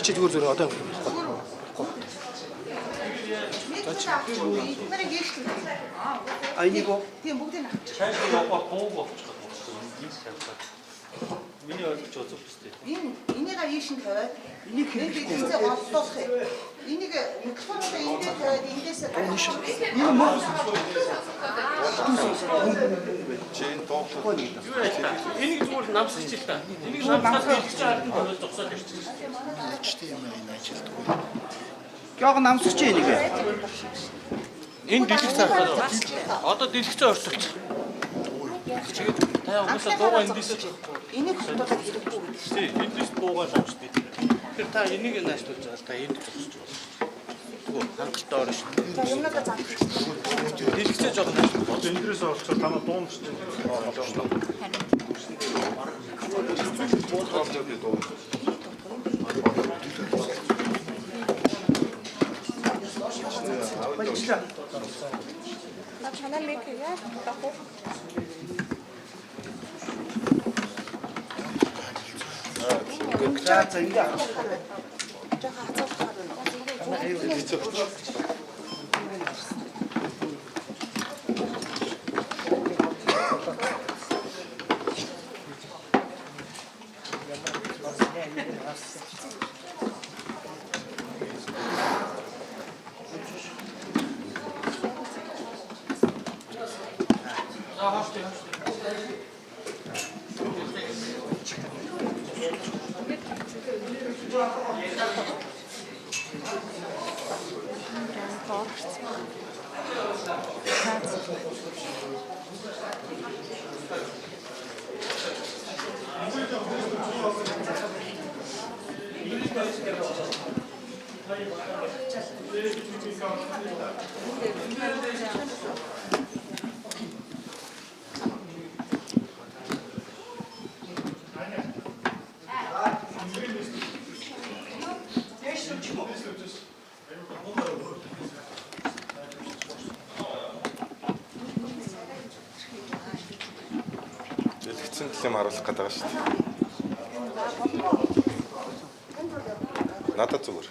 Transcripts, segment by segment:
Чи зүгээр зүгээр одоо а энийг тийм бүгдийг авчих. Цааш яваа бууг авчих гэдэг. Миний ойлгож байгаа зүг тест. Энийг ийш нь тавиад энийг хэлбэрээ голлуулах юм. Энийг микрофоноо эндээ тавиад эндээс Энийг зүгээр намсч ил та. Энийг намсаад хэлчих чад нь зогсоод ирчих. ачтай юм энэ ажилт. Гёг намсч энийг. Энэ дэлгэцээ одоо дэлгэцээ ортолч. Та угаасаа дуугаа эндээс энийг хотоодоо хэрэггүй. тий эндээс дуугаа авчдээ. Тэр та энийг наашлуулж байгаа та энд зогсож байна. Тэгвэл хангалттай орно шүү. За юмнуудаа заах. Дэлгэцээ жоо наашлуулж. Одоо эндээс олцоо танаа дуунч чинь. Чанаа мэкэгээ тахуу. За ингэ. Жохоо хацаалахаар байна. Дэлгэцэн төлөм харуулах гэдэг байгаа шүү дээ. Надад зүгээр.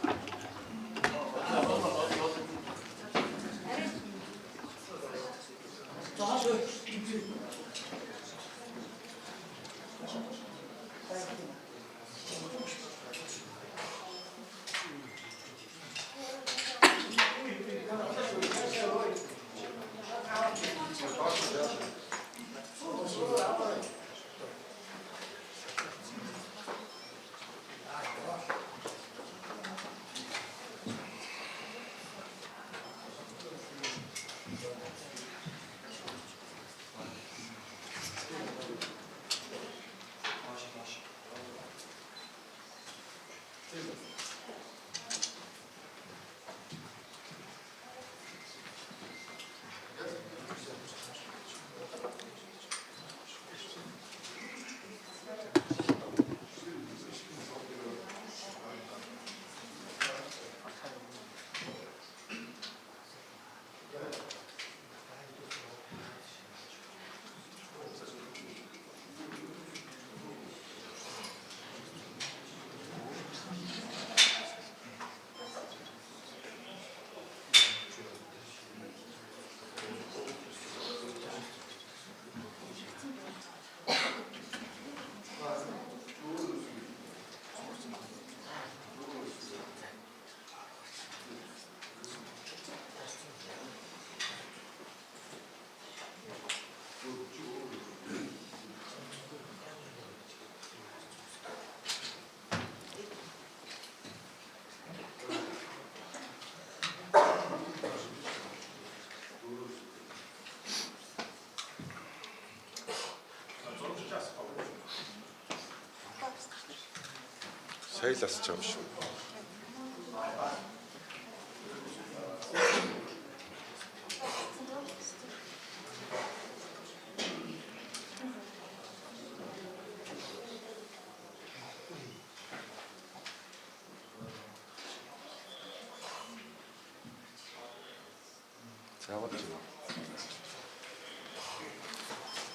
Сая л асч байгаа юм шүү.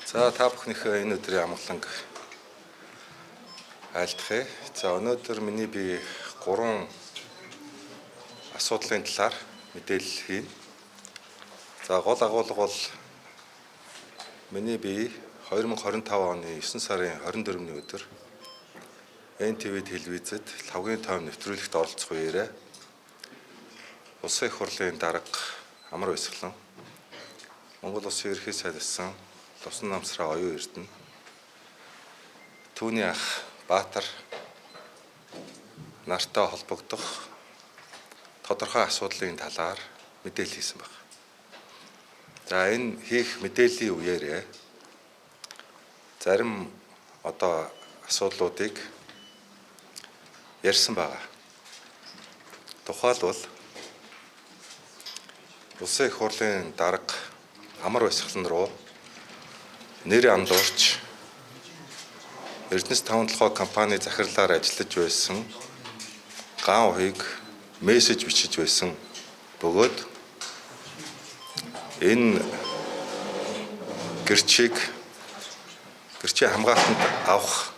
За та бүхнийхээ энэ өдрийн амгаланг айлтгая. За өнөөдөр миний би 3 асуудлын талаар мэдээлэл хийнэ. За гол агуулга бол миний бие 2025 оны 9 сарын 24-ний өдөр НТВ телевизэд лавгийн тойм нэвтрүүлэгт оролцох үеэрээ Улсын их хурлын дарга Амар Баясгалан, Монгол Улсын ерөнхий сайд асан Лувсан намсраа оюун эрдэнэ, түүний ах Баатар нартай холбогдох тодорхой асуудлын талаар мэдээлэл хийсэн байна. За энэ хийх мэдээллийн үеэрээ зарим асуудлуудыг ярьсан байгаа. Тухайлбал Улсын их хурлын дарга Амар Баясгалан руу нэр андуурч Эрдэнэс 5-7 компани захирлаар ажиллаж байсан ган ухыг мессеж бичиж байсан бөгөөд энэ гэрчийн хамгаалтанд авах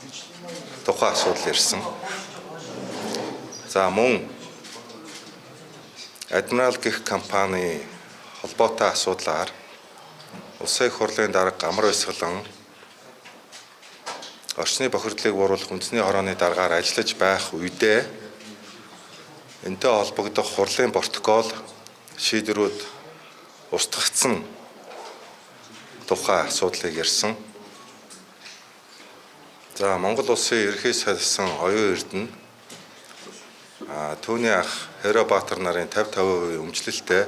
тухай асуудал ирсэн. За мөн Адмирал гэх компани холбоотой асуудлаар Улсын их хурлын дарга Амар Баясгалан орчны бохирдлыг бууруулах үндэсний хорооны даргаар ажиллаж байх үедээ энтэй холбогдох хурлын протокол шийдвэрүүд устгагдсан тухай асуудлыг ярьсан. За Монгол Улсын ерөнхий сайд асан оюун эрдэнэ түүний ах Хэро Баатар нарын 50% өмчлөлттэй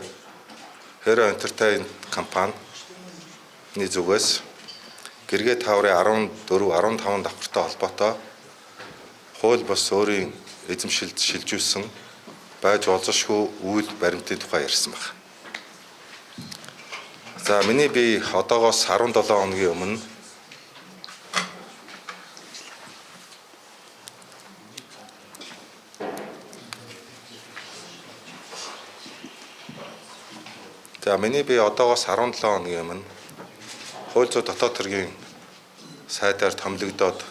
Хэро Entertainment компани зүгээс гэргээ тааврын 14-15 давхартай холбоотой хууль бус өөрийн эзэмшилд шилжүүлсэн байж олзошгүй үйл баримтын тухай ярьсан байна. За миний бие одоогоос 17 хоногийн өмнө хууль зүйн дотоод хэргийн сайдаар томилогдоод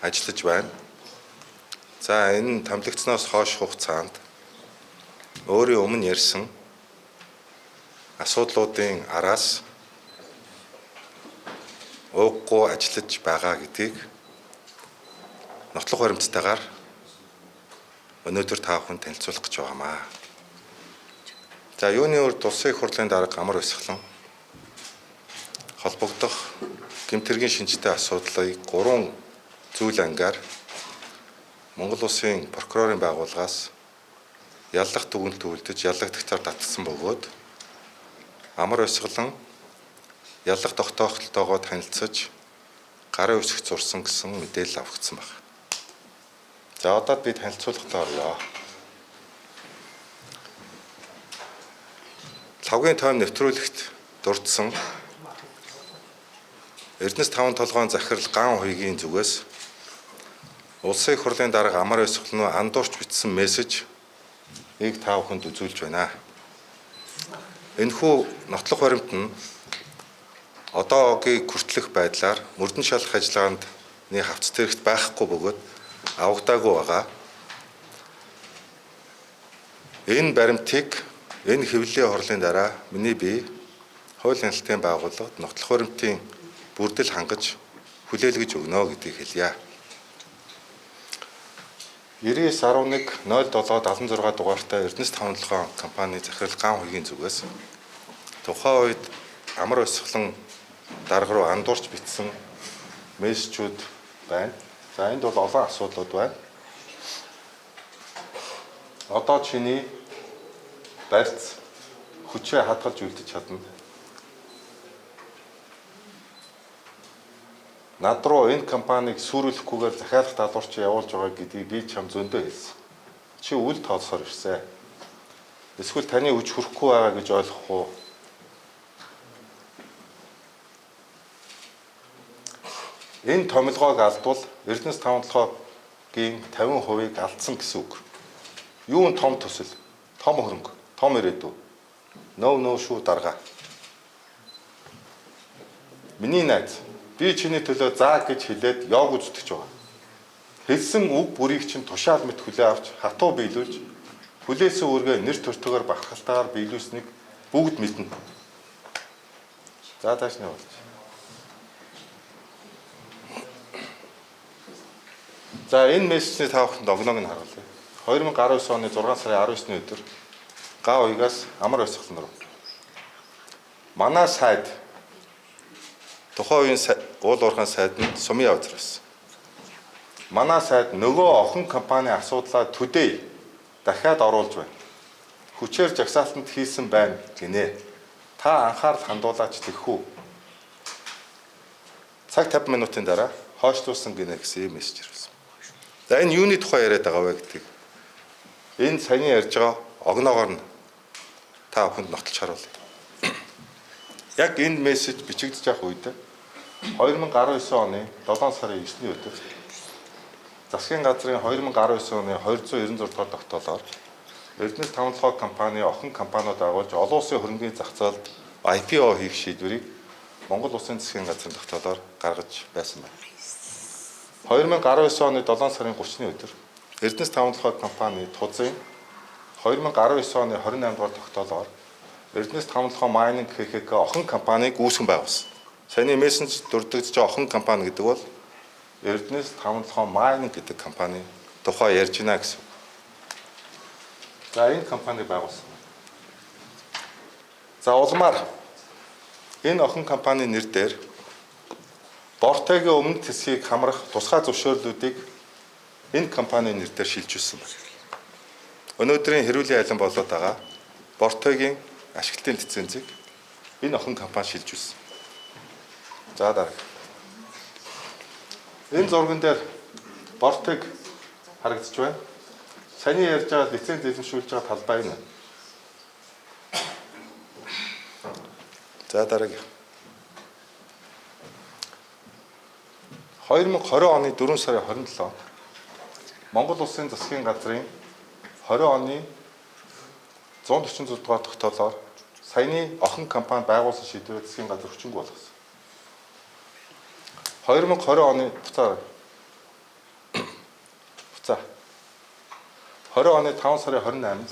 ажиллаж байна. За энэ томилогдсноос хойш хугацаанд өөрийн өмнө ярьсан асуудлуудын араас ууггүй ажиллаж байгаа гэдгийг нотлох баримттайгаар өнөөдөр та бүхэнд танилцуулах гэж байгаамаа. За юуны урд Улсын их хурлын дарга Амар Баясгалан холбогдох гэмтэргийн шинжтэй асуудлыг 3 зүйл ангаар Монгол Улсын прокурорын байгууллагаас яллах дүгнэлт үлдэж яллагдагчаар татсан бөгөөд Амар Баясгалан яллах тогтоохолтойгоо танилцаж гарын үсэг зурсан гэсэн мэдээлэл авагдсан байна. За одоо би танилцуулгатаа орё. Лавгийн тойм нэвтрүүлэгт дурдсан Эрдэнэс 5-7 захирал ган ухигийн зүгээс Улсын их хурлын дарга Амар Баясгалан андуурч бичсэн мессежийг та бүхэнд үзүүлж байна. Энэхүү нотлох баримт нь одоогийн хүртэлх байдлаар мөрдөн шалах ажиллагаанд хавц тэрэгт байхгүй бөгөөд авагдаагүй байгаа. Энэ баримтыг энэ хэвлэлийн хурлын дараа миний бие хууль хяналтын байгууллагад нотлох баримтын бүрдэл хангаж хүлээлгэж өгнө гэдгийг хэлье. 9911-07-76 дугаартай Эрдэнэс 5-7 компани захирал ган ухигийн зүгээс тухайн үед Амар Баясгалан дарга руу андуурч бичсэн мессежүүд байна. За энд бол олон асуудлууд байна. Одоо чиний барьц хүчээ хадгалж үлдэж чадна. Над руу энэ компанийг сүрүүлэхгүйгээр захиалах даалгавар чи явуулж байгаа гэдгийг би чам зөндөө хэлсэн. Чи үл тооцохоор ирсэн. Эсвэл таны хүч хүрэхгүй байгаа гэж ойлгох уу? Энэ томилгоог алдвал Эрдэнэс 5-7-гийн 50%-ийг алдсан гэсэн үг. Юу нь том төсөл, том хөрөнгө, том ирээдүй. Нөө шүү дарга. Миний найз би чиний төлөө заа гэж хэлээд явг үзтгэж байгаа. хэлсэн үг бүрийг чинь тушаал мэт хүлээ авч хатуу биелүүлж хүлээсэн үүргээ нэр төртөгөр бахархалтаар биелүүлсэнийг бүгд мэднэ. За тааш нь болж. За энэ мессежний та бүхэнд огноог нь харуулъя. 2019 оны 6 сарын 19-ны өдөр га уягаас амар өсгөл рүү. Манай сайд тухайн үеийн уул уурхайн сайд нь сумын явц байсан. Манай сайд нөгөө охин компани асуудлаа төдий дахиад оруулж байна. Хүчээр жагсаалтанд хийсэн байна гинэ. Та анхаарал хандуулаач тэгхүү. Цаг 50 минутын дараа хойшлуулсан гинэ гэсэн мессеж ирсэн. За энэ юуны тухай яриад байгаа вэ гэдэг. Энэ саяны ярьж байгаа огноогоор нь та бүхэнд нотолж харуулъя. Яг энэ мессеж бичигдэж байх үед 2019 оны 7 сарын 9-ний өдөр засгийн газрын 2019 оны 296 дугаар тогтоолоор Эрдэнэс тавталгаа компани охин компаниуд агуулж олон улсын хөрөнгийн зах зээлд IPO хийх шийдвэрийг Монгол Улсын засгийн газрын тогтоолоор гаргаж байсан байна. 2019 оны 7 сарын 30-ны өдөр Эрдэнэс тавталгаа компани Тузын 2019 оны 28 дугаар тогтоолоор Эрдэнэс тавталгаа майнинг ХХК охин компанийг үүсгэн байгуулсан. Саяны мессеж дурддагч охин компани гэдэг бол Эрдэнэс тавталгаа майнинг гэдэг компани тухай ярьж байна гэсэн. За энэ компани байгуулсан. За улмаар энэ охин компани нэр дээр Бортегийн өмнөд хэсгийг хамрах тусгай зөвшөөрлүүдийг энэ компани нэр дээр шилжүүлсэн байна. Өнөөдрийн хэрүүлийн айлан болоод байгаа Бортегийн ашиглалтын лицензийг энэ охин компани шилжүүлсэн. За дараа. Энэ зурган дээр Бортег харагдаж байна. Саяны ярьж байгаа лиценз эзэмшүүлж байгаа талбай нь. За дараагийн. 2020 оны 4 сарын 27-нд Монгол Улсын засгийн газрын 20 оны 146 дугаар тогтоолоор саяны охин компани байгуулсан шийдвэрээ засгийн газар хүчингүй болгосон. 2020 оны 20 оны 5 сарын 28-нд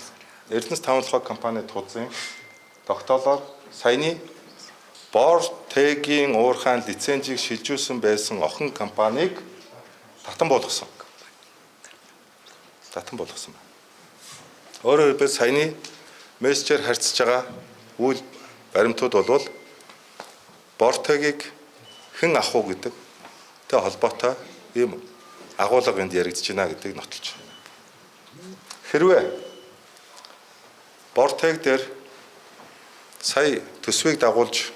Эрдэнэс тавталгаа компани Тузын тогтоолоор саяны Бортегийн уурхайн лицензийг шилжүүлсэн байсан охин компанийг татан болгосон. Татан болгосон байна. Өөрөөр хэлбэл саяны мессежээр харьцаж байгаа үйл баримтууд бол Бортегийг хэн авах уу гэдэг тэ холбоотой ийм агуулга энд яригдж байна гэдгийг нотолж байна. Хэрвээ Бортег дээр сая төсвийг дагуулж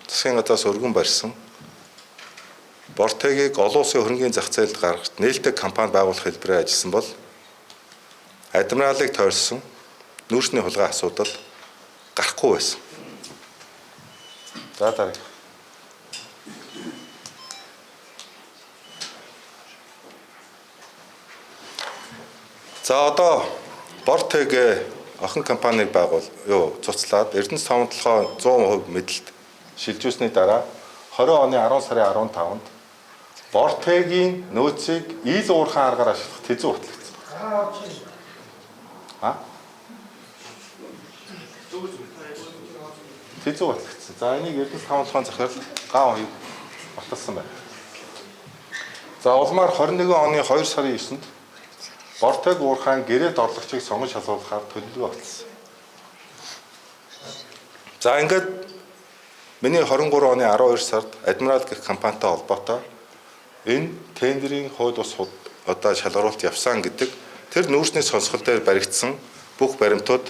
засгийн газраас өргөн барьсан Бортегийг олон улсын хөрөнгийн зах зээлд гаргахад нээлттэй компани байгуулах хэлбэрээр ажилласан бол адмиралыг тойрсон нүүрсний хулгай асуудал гарахгүй байсан. За дараа. За одоо Бортег охин компаниг цуцлаад Эрдэнэс тавталгаа 100% мэдэлд шилжүүлсний дараа 20 оны 10 сарын 15-нд Бортегийн нөөцийг ил уурхайн аргаар ашиглах тэзүү батлагдсан. Тэзүү батлагдсан. За энийг Эрдэнэс тавталгааны захирал ган уяг баталсан байна. За улмаар 21 оны 2 сарын 9-нд Бортег уурхайн гэрээт орлогчийг сонгож шалгуулахаар төлөвлөгөө баталсан. За ингээд миний 23 оны 12 сард Адмирал гэх компанитай холбоотой энэ тендерийн хууль бус одоо шалгаруулалт явсан гэдэг тэр нүүрсний сонсгол дээр баригдсан бүх баримтууд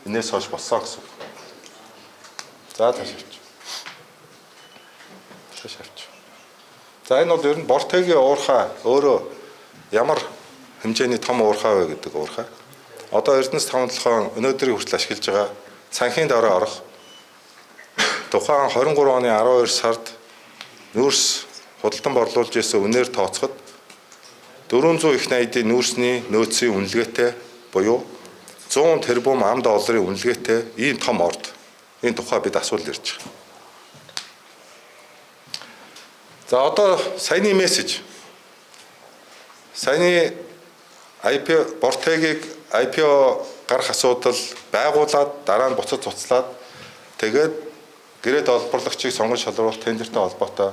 энэс хойш болсон гэсэн. За таашаач. За энэ бол ер нь Бортегийн уурхай өөрөө ямар хэмжээний том уурхай вэ гэдэг уурхай. Одоо Эрдэнэс тавталгаа өнөөдрийн хүртэл ашиглаж байгаа цанхын давраа орох тухайн 23 оны 12 сард нүүрс худалдан борлуулж исэн үнээр тооцоход 400 их найдын нүүрсний нөөцийн үнэлгээтэй буюу 100 тэрбум ам долларын үнэлгээтэй ийм том орд энэ тухай бид асуулт ирж байгаа. За одоо саяны мессеж саяны IPO Бортегийг IPO гарах асуудал байгуулад дараа нь буцаж цуцлаад тэгээд гэрээд олборлагчийг сонгон шалруулах тендертэй холбоотой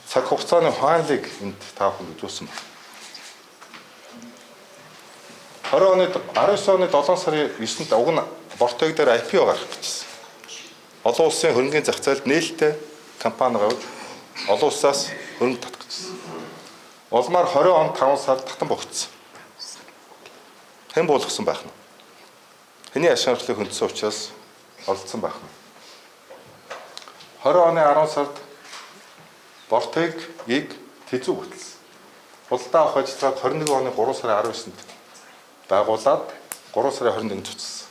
цаг хугацааны хаанлыг энд та бүхэн үзүүлсэн байна. 19 оны 7 сарын 9-нд уг нь Бортег дээр IPO гарах гэжсэн. Олон улсын хөрөнгөний зах зээлд нээлттэй компани гавь олон улсаас хөрөнгө татах гэжсэн. Улмаар 20 он 5 сард татан богдсон. Хэн буулгасан байх нь? Хэний ашиглалтыг хөндсөн учраас оролцсон байх нь? 20 оны 10 сард Бортегийг тэзүү хөтлсөн. Худалдаа авах ажиллагааг 21 оны 3 сарын 19-нд байгуулад 3 сарын 21-нд цуцсан.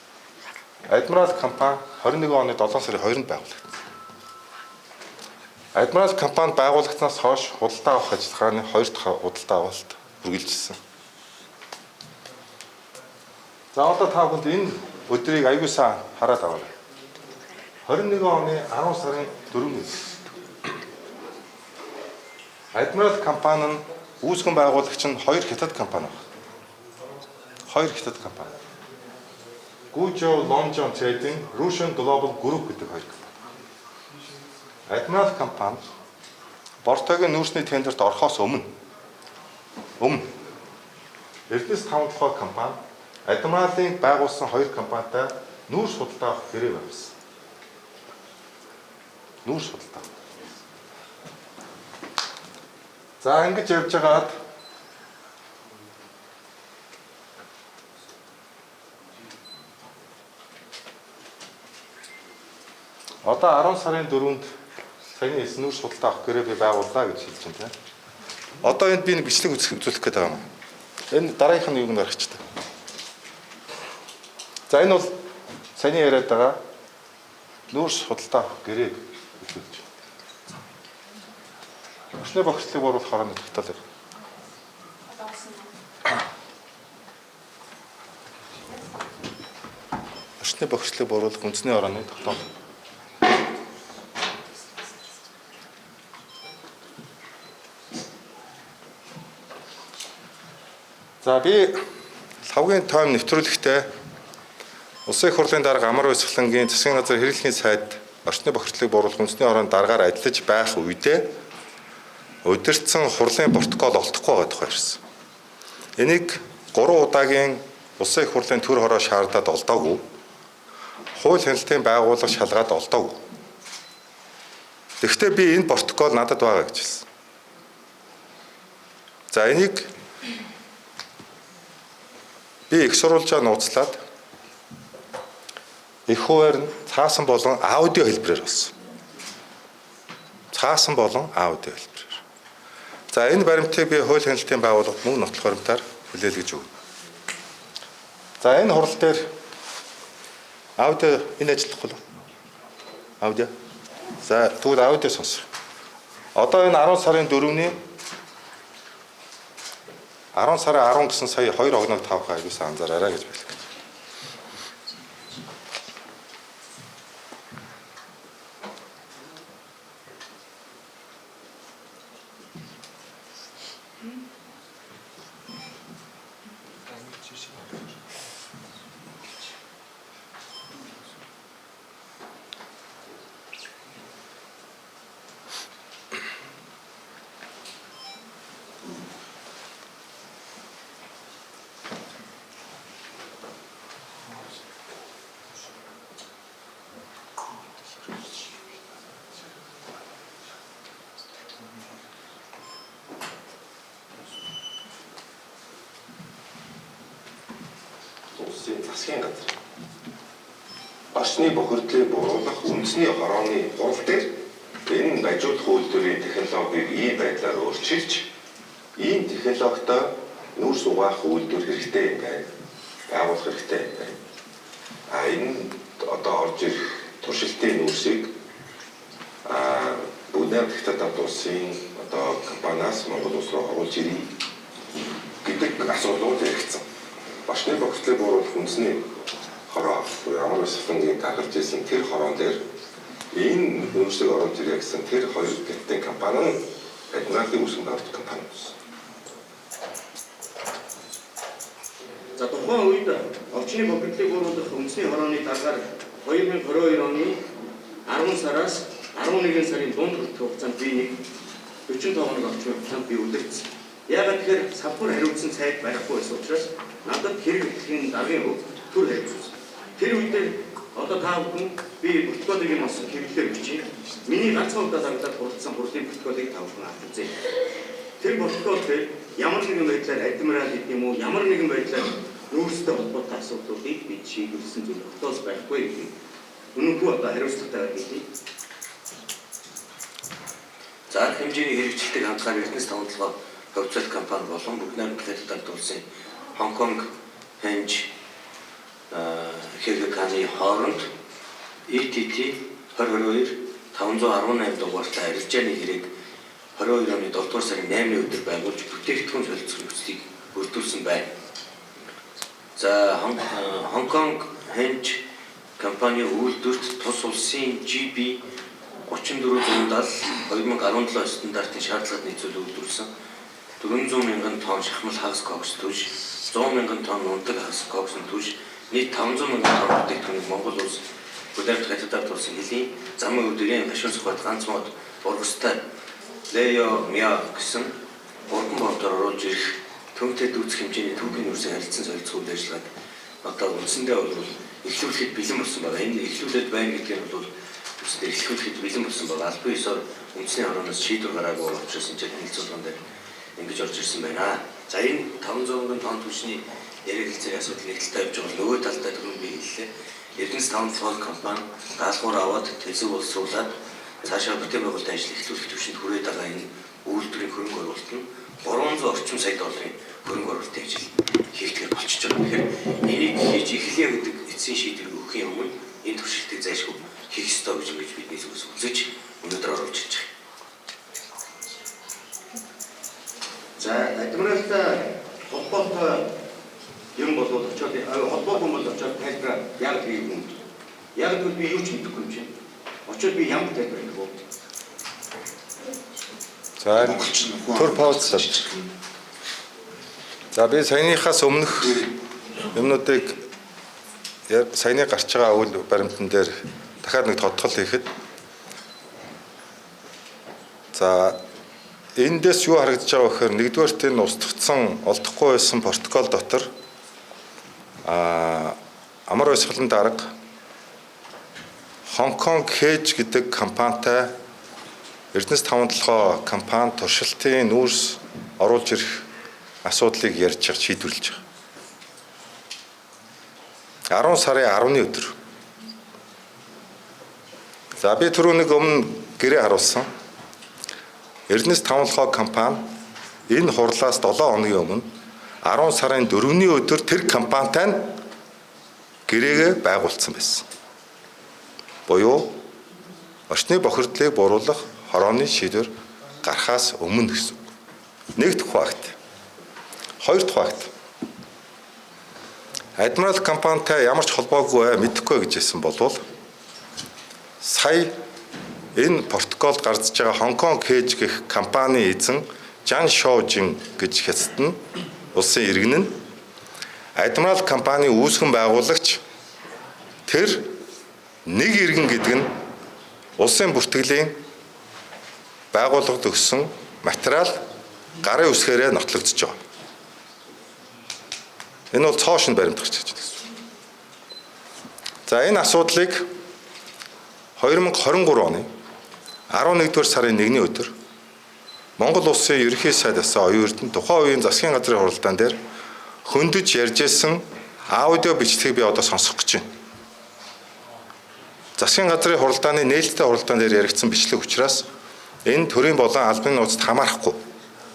Адмирал компани 21 оны 7 сарын 2-нд байгуулагдсан. Адмирал компани байгуулагдсанаас хойш худалдаа авах ажиллагааны 2 дахь худалдаа авалт үргэлжилсэн. За одоо та бүхэнд энэ өдрийг аягүй сайн хараад аваарай. 21 оны 10 сарын 4-нд Адмирал компани нь үүсгэн байгуулагч нь 2 хятад компани байна. 2 хятад компани. Guizhou Longjong Trading, Russian Global Group гэдэг 2 компани. Адмирал компани Бортегийн нүүрсний тендерт орохоос өмнө Эрдэнэс 5 тухай компани Адмиралын байгуулсан 2 компанитай нүүрс худалдаа авах гэрээ барьсан. Нүүрс худалдаа. За ингэж явж байгаад одоо 10 сарын 4-нд саяны нүүрс худалдаа авах гэрээ би байгууллаа гэж хэлж байна тийм. Одоо энд би нэг бичлэг үзүүлэх гээд байгаа юм. Энэ дараагийнх нь юуг нь гаргачихдаг. За энэ бол саяны яриад байгаа нүүрс худалдаа авах гэрээг үзүүлж байна. Орчны бохирдлыг бууруулах хорооны тогтоол. Орчны бохирдлыг бууруулах үндэсний орооны тогтоол. За би лавгийн тойм нэвтрүүлэгтээ Улсын их хурлын дарга Амар Баясгалангийн засгийн газар хэрэглэхийн сайд орчны бохирдлыг бууруулах үндэсний орооны даргаар ажиллаж байх үедээ удирдсан хурлын протокол олдохгүй байгаа тухай ирсэн. Энийг 3 удаагийн Улсын их хурлын төр хороо шаардаад олдоогүй. Хууль хяналтын байгууллага шалгаад олдоогүй. Тэгэхдээ би энэ протокол надад байгаа гэж хэлсэн. За энийг би их сурвалжаа нууцлаад их хуваар нь цаасан болон аудио хэлбэрээр болсон. Цаасан болон аудио хэлбэрээр. За энэ баримтыг би хууль хяналтын байгууллагад мөн нотлох баримтаар хүлээлгэж өгнө. За энэ хурал дээр аудио энэ ажиллахгүй л. Аудио. За тэгвэл аудио сонсох. Одоо энэ 10 сарын 4-ний 10 сарын 10 гэсэн сая 2 огноог тавах аюулгүй анзаараарай гэж байлаа. Засгийн газар орчны бохирдлыг бууруулах үндэсний хорооны хурал дээр энэ гажуулах үйлдвэрийн технологиг ийм байдлаар өөрчилж ийм технологитой нүүрс угаах үйлдвэр хэрэгтэй юм байна. Байгуулах хэрэгтэй юм байна. Энэ одоо орж ирэх туршилтын нүүрсийг Бүнэм хятад улсын одоо компаниас Монгол улс руу оруулж ирье гэдэг асуудлууд яригдсан. Орчны бохирдлыг бууруулах үндэсний хороо Амар Баясгалангийн тахалж ирсэн тэр хороон дээр энэ нүүрсийг оруулж ирэх гэсэн тэр 2 гэртийн компани Адмиралын үүсгэн байгуулалт компани. тухайн үед орчны бохирдлыг бууруулах үндэсний хорооны даргаар 2022 оны 10 сараас 11 сарын дунд хүртэх хугацаанд би нэг 45 хоног орчмын хугацаанд би үлдээсэн. Яагаад тэгэхээр савхар хариуцсан сайд байхгүй байсан учраас надад хэрэг итгэхийн даргын хувьд төр хариуцсан. Тэр үед одоо та бүхэн би протоколыг юм олсон хэвлэлээр бичиж миний ганцхан удаа дараалал хурдсан хурлын протоколыг та бүхэн авч үзье. Тэр протокол дээр ямар нэгэн байдлаар адмирал гэдэг юм уу ямар нэгэн байдлаар нүүрстэй холбоотой асуудлуудыг би шийдвэрлсэн зүйл тогтоос байхгүй гэдэг. Үнэнгүй одоо хариуцлагатай гэдэг. Зарах хэмжээний хэрэгжилтийг хангахаар Эрдэнэс тавталгаа хөвцөлт компани болон бүх найрамдлын хятад улсын Хонконг Хэнж Хэвлэканы хооронд ETT 2022-518 дугаартай арилжааны хэрэг 22 оны 7 дугаар сарын 8-ны өдөр байгуулж бүтээгдэхүүн солилцох нөхцөлийг бүрдүүлсэн байна. За Хонконг Хэнж компани үйлдвэрт тус улсын GB 3470/2017 стандартын шаардлагад нийцүүлэн үйлдвэрлэсэн 400 мянган тонн шахмал хагас кокс түж, 100 мянган тонн унтаг хагас кокс түж, нийт 500 мянган тонн бүтээгдэхүүнийг Монгол улс бүлээгт хятадд болсон хэлийн замын өдрийн хашуун сухад ганц мод ургастай Лео Мя гэсэн уран бодоор оруулж ирэх төвтэй дүүцэх хэмжээний түүхийн үрсэн харилцан солилцох үйл ажиллагааг одоо үндсэндээ бол эхлүүлэхэд бэлэн болсон байна. Энэ эхлүүлээд байна гэдэг нь бол үндсэндээ эхлүүлэхэд бэлэн болсон байна. Албан ёсоор үндэсний хорооноос шийдвэр гараагүй учраас энэ хэлцүүлгэн дээр ингэж орж ирсэн байна. За энэ 500 мянган тонн түвшний яриаг хэлцээ асуудал эргэлтээ явж байгаа. Нөгөө талдаа түрүүн би хэллээ. Эрдэнэс тавталгаа компани даалгавар аваад тэзэг боловсруулаад цаашаа бүтээн байгуулалтын ажил эхлүүлэх түвшинд хүрээд байгаа энэ үйлдвэрийн хөрөнгө оруулалт нь 300 орчим сая долларын хөрөнгө оруулалтын ажил хийгдгээр болчихж байгаа. Тэгэхээр энийг хийж эхлэе гэдэг эцсийн шийдвэр өгөхийн өмнө энэ туршилтыг зайлшгүй хийх ёстой гэж бидний зүгээс үзэж өнөөдөр оруулж ирж байгаа. За адмиралтай холбоотой юм болоод очоод холбоогүй бол очоод тайлбараа яг тийм юм. Яг л би юу ч мэдэхгүй юм чинь. Очоод би ямар тайлбар хийх вэ? За төр пауз. За би саяныхаас өмнөх юмнуудыг саяны гарч байгаа үйл баримтан дээр дахиад нэг тодтол хийхэд за эндээс юу харагдаж байгаа гэхээр нэгдүгээрт энэ устгацсан олдохгүй байсан протокол дотор амар ойсгалан дарга Хонконг Хэж гэдэг компанитай Эрдэнэс тавталгаа компани туршилтын нүүрс оруулж ирэх асуудлыг ярьж байгаа шийдвэрлэж байгаа. 10 сарын 10-ны өдөр. За би түрүү нэг өмнө гэрээ харуулсан. Эрдэнэс тавталгаа компани энэ хурлаас 7 хоногийн өмнө 10 сарын 4-ний өдөр тэр компанитай нь гэрээгээ байгуулсан байсан. Буюу орчны бохирдлыг бууруулах хорооны шийдвэр гарахаас өмнө гэсэн. Нэг дахь факт. Хоёр дахь факт. Адмирал компанитай ямар ч холбоогүй мэдэхгүй гэж хэлсэн болвол сая энэ протоколд гарч байгаа Хонконг Хэж гэх компани эзэн Жан Шоужин гэж хятадн улсын иргэн нь Адмирал компани үүсгэн байгуулагч тэр нэг иргэн гэдэг нь улсын бүртгэлийн байгууллагад өгсөн материал гарын үсгээрээ нотлогдож байгаа. Энэ бол цоошин баримт гарч ирж байна. За энэ асуудлыг 2023 оны 11-р сарын 1-ний өдөр Монгол улсын ерөнхий сайдаас оюун эрдэнэ тухайн үеийн засгийн газрын хуралдаан дээр хөндөж ярьж ирсэн аудио бичлэгийг би одоо сонсох гэж байна. Засгийн газрын хуралдааны нээлттэй хуралдаан дээр яригдсан бичлэг учраас энэ төрийн болон албаны нууцад хамаарахгүй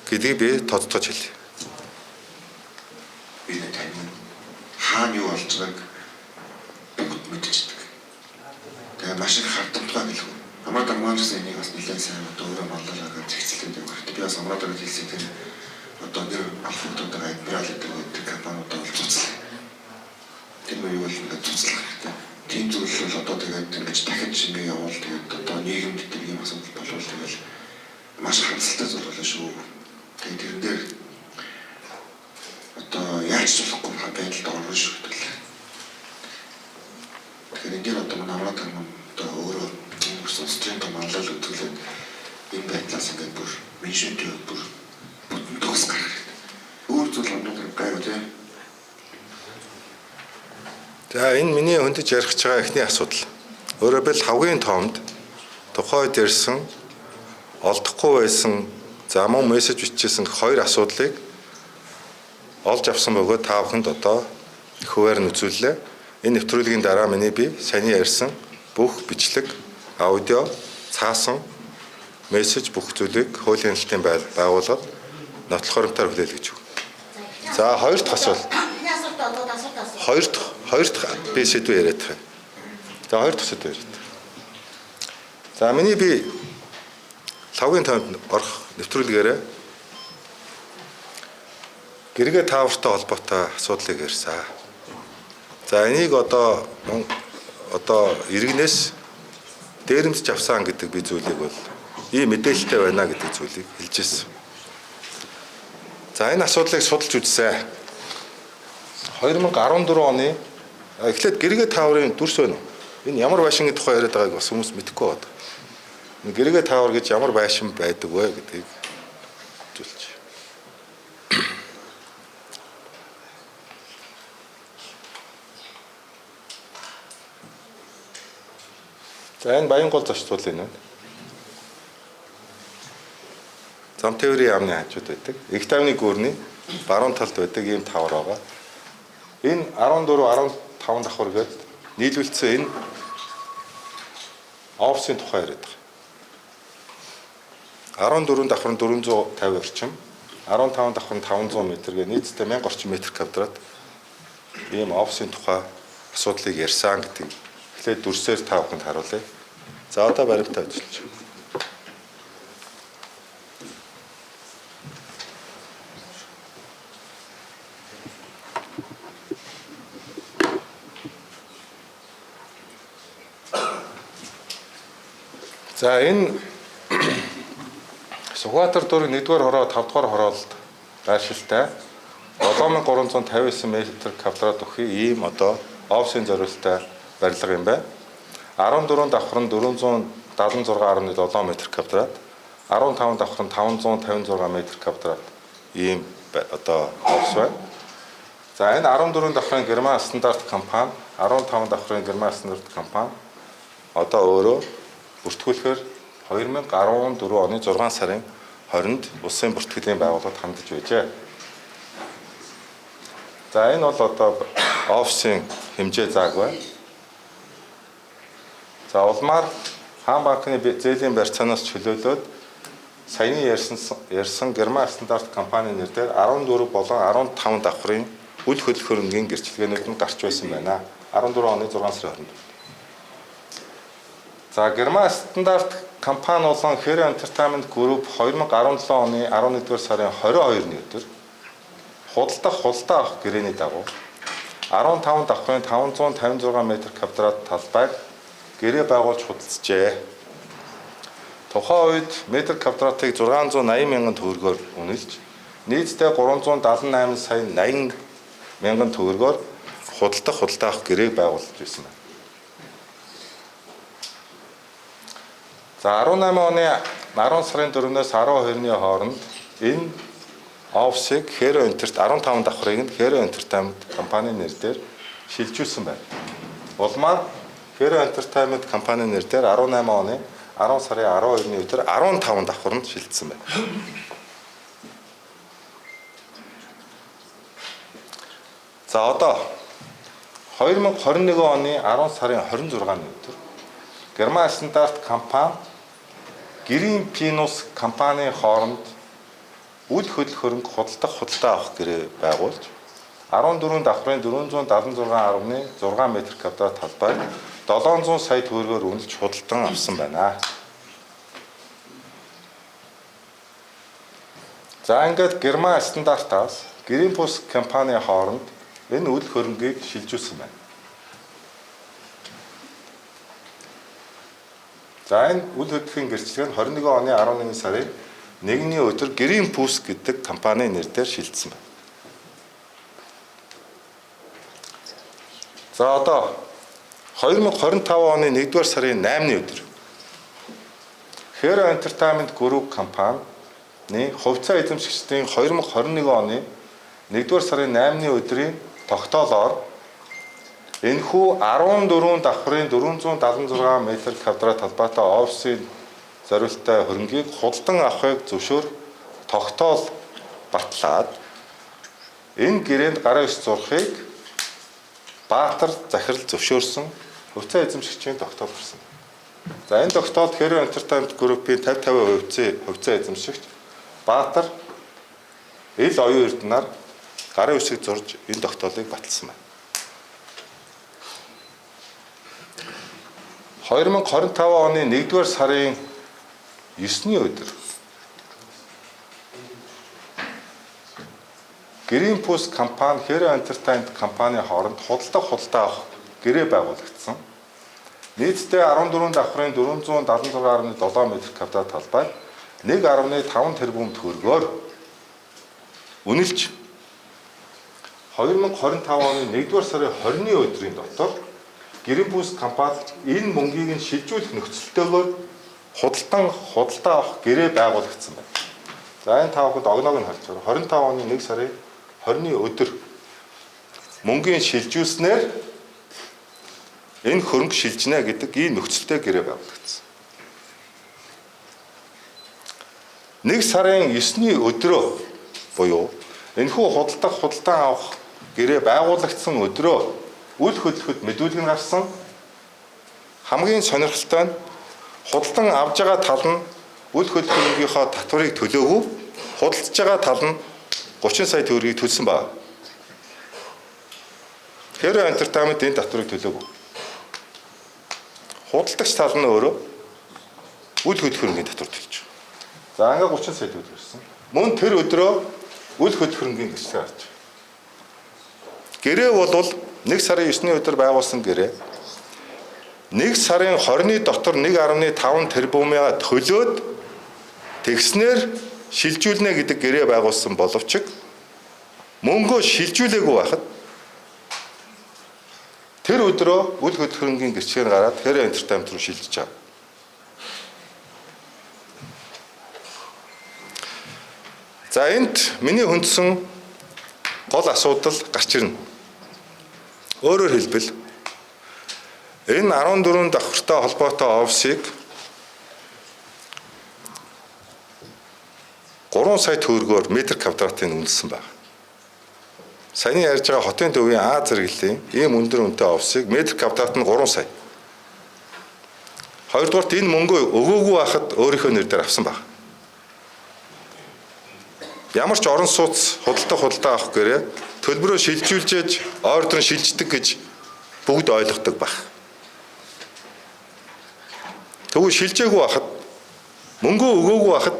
гэдгийг би тодтогч хэлье. Би тань хаана юу болж байгааг мэдчихдэг. Тэгээ маш их хардамтгай гэлгүй. Амар дармаанчсан энийг бас нэлээд сайн одоо өөрөө маллаа гэж зэгцэлтэй явах. Би бас амраад байгаа хэлсэн тэр одоо нэр алфавитуудаа адмирал гэдэг тэр компаниудаа болж цуцлаа. Тэр нь юу вэ ингээд цуцлах хэрэгтэй. Тийм зүйл бол одоо тэгээд ингэж дахиж ингэ явуул тэгээд одоо нийгэмд тэр юм асуудал болвол тэгэл маш харамсалтай зүйл болно шүү. Тэгээд тэрэн дээр одоо яаж болохгүй байдалд орно шүү дээ. Тэгэхээр энэ одоо манай амраад юм одоо өөрөө сонсцын том алал үзүүлээд энэ байдлаас ингээд бүр меншинтэй бүр бүтэн төгс гаргах. Өөр зүйл амраад гайгүй тийм. За энэ миний хөндөж ярих гэж байгаа эхний асуудал. Өөрөөр хэлбэл хамгийн томд тухайд ирсэн олдохгүй байсан за мөн мессеж бичижсэн 2 асуудлыг олж авсан бөгөөд та бүхэнд одоо хуваар нь үзүүллээ. Энэ нэвтрүүлгийн дараа миний би саяны ярьсан бүх бичлэг, аудио, цаасан мессеж бүх зүйлийг хуулийн хэлтийн байгууллагад нотлох хуримтаар хүлээл гэж. За хоёр дахь асуулт. Хоёр дахь би сэдв яриад байгаа. За хоёр дахь сэдв яриад. За миний би лавгийн томд орох нэвтрүүлгээрээ гэргээ таавартай холбоотой асуудлыг ярьсан. За энийг одоо иргэнээс дээрэмдж авсан гэдэг би зүйлийг бол ийм мэдээлэлтэй байна гэдэг зүйлийг хэлж ирсэн. За энэ асуудлыг судалж үзсэн. 2014 оны эхлээд гэргээ тааврын дүрс байна уу? Энэ ямар байшингийн тухай яриад байгааг бас хүмүүс мэдэхгүй байна. Гэргээ таавар гэж ямар байшин байдаг вэ гэдгийг зүйлж. За энэ Баянгол зочдол энэ. Замтээврийн яамны хажууд байдаг. Их тавны гүрний баруун талд байдаг ийм тавар байгаа. Энэ 14 15 давхар гээд нийлүүлсэн энэ офисын тухай яриад байгаа. 14 давхар 450 орчим, 15 давхар 500 м гээ нийтдээ 1000 орчим метр квадрат ийм офисын тухай асуудлыг ярьсан гэдэг. Эхлээд дүрсээр та бүхэнд харуулъя. За одоо баримтаа үзүүлж. За энэ Сүхбаатар дүүрэг 1-р хороо 5-р хороолт байршилтай 7359 м квадрат өгөх ийм одоо офисын зориулалттай барилга юм байна. 14 давхар нь 476.7 м квадрат, 15 давхар нь 556 м квадрат ийм одоо офис байна. За энэ 14 давхрын Герман стандарт компани, 15 давхрын Герман стандарт компани одоо өөрөө бүртгүүлэхээр 2014 оны 6 сарын 20-нд улсын бүртгэлийн байгууллагад хандж байжээ. За энэ бол одоо офисын хэмжээ зааг байна. За улмаар хаан банкны зээлийн барьцаанаас чөлөөлөөд саяны ярьсан Герман стандарт компани нэр дээр 14 болон 15 давхрын үл хөл хөрөнгийн гэрчлэгээнүүд нь гарч байсан байна. 14 оны 6 сарын 20-нд. За Герман стандарт компани болон Hero Entertainment Group 2017 оны 11-р сарын 22-ны өдөр худалдаа авах гэрээний дагуу 15 давхрын 556 м квадрат талбайг гэрээ байгуулж худалджээ. Тухайн үед метр квадратыг 680 мянган төгрөгөөр үнэлж, нийтдээ 378 сая 80 мянган төгрөгөөр худалдаа авах гэрээг байгуулж байсан байна. За 18 оны 10 сарын 4-өөс 12-ны хооронд энэ офисыг Hero Entertainment 15 давхрыг нь Hero Entertainment компани нэрээр шилжүүлсэн байна. Улмаар Hero Entertainment компани нэрээр 18 оны 10 сарын 12-ны өдөр 15 давхранд шилжсэн байна. За одоо 2021 оны 10 сарын 26-ны өдөр Герман стандарт компани Грин Пинус компани хооронд үл хөл хөрөнгө худалдаа авах гэрээ байгуулж 14 давхрын 476.6 м квадрат талбайг 700 сая төгрөгөөр үнэлж худалдан авсан байна. За ингээд Герман стандартаас Гринпус компани хооронд энэ үл хөрөнгийг шилжүүлсэн байна. За энэ үл хөдлөлийн гэрчлэг нь 21 оны 11 сарын 1-ний өдөр Greenpeace гэдэг компани нэрээр шилжсэн байна. За одоо 2025 оны 1-р сарын 8-ны өдөр Hero Entertainment Group компани хувьцаа эзэмшигчдийн 2021 оны 1-р сарын 8-ны өдрийн тогтоолоор энэхүү 14 давхрын 476 м2 талбайтай офисын зориулттай хөрөнгийг худалдан авахыг зөвшөөр тогтоол батлаад энэ гэрээнд гараа иш зурхыг Баатар захирал зөвшөөрсөн хувьцаа эзэмшигчийн тогтоол гарсан. За энэ тогтоолд Hero Entertainment Group-ийн 50% хувьцаа эзэмшигч Баатар ил оюун эрдэнээр гарын үсэг зурж энэ тогтоолыг баталсан байна. 2025 оны 1-р сарын 9-ний өдөр Greenpeace компани Hero Entertainment компани хооронд худалдаа авах гэрээ байгуулагдсан. Нийтдээ 14 давхрын 476.7 м2 талбай 1.5 тэрбум төгрөгөөр үнэлж 2025 оны 1-р сарын 20-ны өдрийн дотор Greenpeace компани энэ мөнгийг нь шилжүүлэх нөхцөлтэйгээр худалдаа авах гэрээ байгуулагдсан байна. За энэ тавхад огноог нь харж байгаа. 25 оны 1 сарын 20-ны өдөр мөнгийн шилжүүлснээр энэ хөрөнгө шилжнэ гэдэг ийм нөхцөлтэй гэрээ байгуулагдсан. 1 сарын 9-ний өдрөө буюу энэхүү худалдан авах гэрээ байгуулагдсан өдрөө үйл хөдлөхөд мэдүүлэг нь гарсан. Хамгийн сонирхолтой нь худалдан авж байгаа тал нь үйл хөдлөхийнхөө татварыг төлөөгүй, худалдаж байгаа тал нь 30 сая төгрөгийг төлсөн байна. Hero Entertainment энэ татварыг төлөөгүй. Худалдагч тал нь өөрөө үйл хөдлөхөрөнгийн татвар төлж байгаа. За ингээ 30 сая төгрөг ирсэн. Мөн тэр өдрөө үйл хөдлөхөрөнгийн гэрчлэг гарч байна. Гэрээ бол 1 сарын 9-ний өдөр байгуулсан гэрээ 1 сарын 20-ны дотор 1.5 тэрбумаа төлөөд тэгснээр шилжүүлнэ гэдэг гэрээ байгуулсан боловч мөнгөө шилжүүлээгүй байхад тэр өдрөө үйл хөдлөхөрөнгийн гэрчлэгээр гараад Hero Entertainment руу шилжиж байгаа. За энд миний хүндсэн гол асуудал гарч ирнэ. Өөрөөр хэлбэл энэ 14 давхартай холбоотой офисыг 3 сая төгрөгөөр метр квадратыг үнэлсэн байна. Саяны ярьж байгаа хотын төвийн А зэрэглэлийн ийм өндөр үнэтэй офисыг метр квадрат нь 3 сая. Хоёрдугаарт энэ мөнгөө өгөөгүй байхад өөрийнхөө нэр дээр авсан байна. Ямар ч орон сууц худалдаа авах гэрээ төлбөрөө шилжүүлж ордер шилждэг гэж бүгд ойлгодог байх. Тэгвэл шилжээгүй байхад мөнгөө өгөөгүй байхад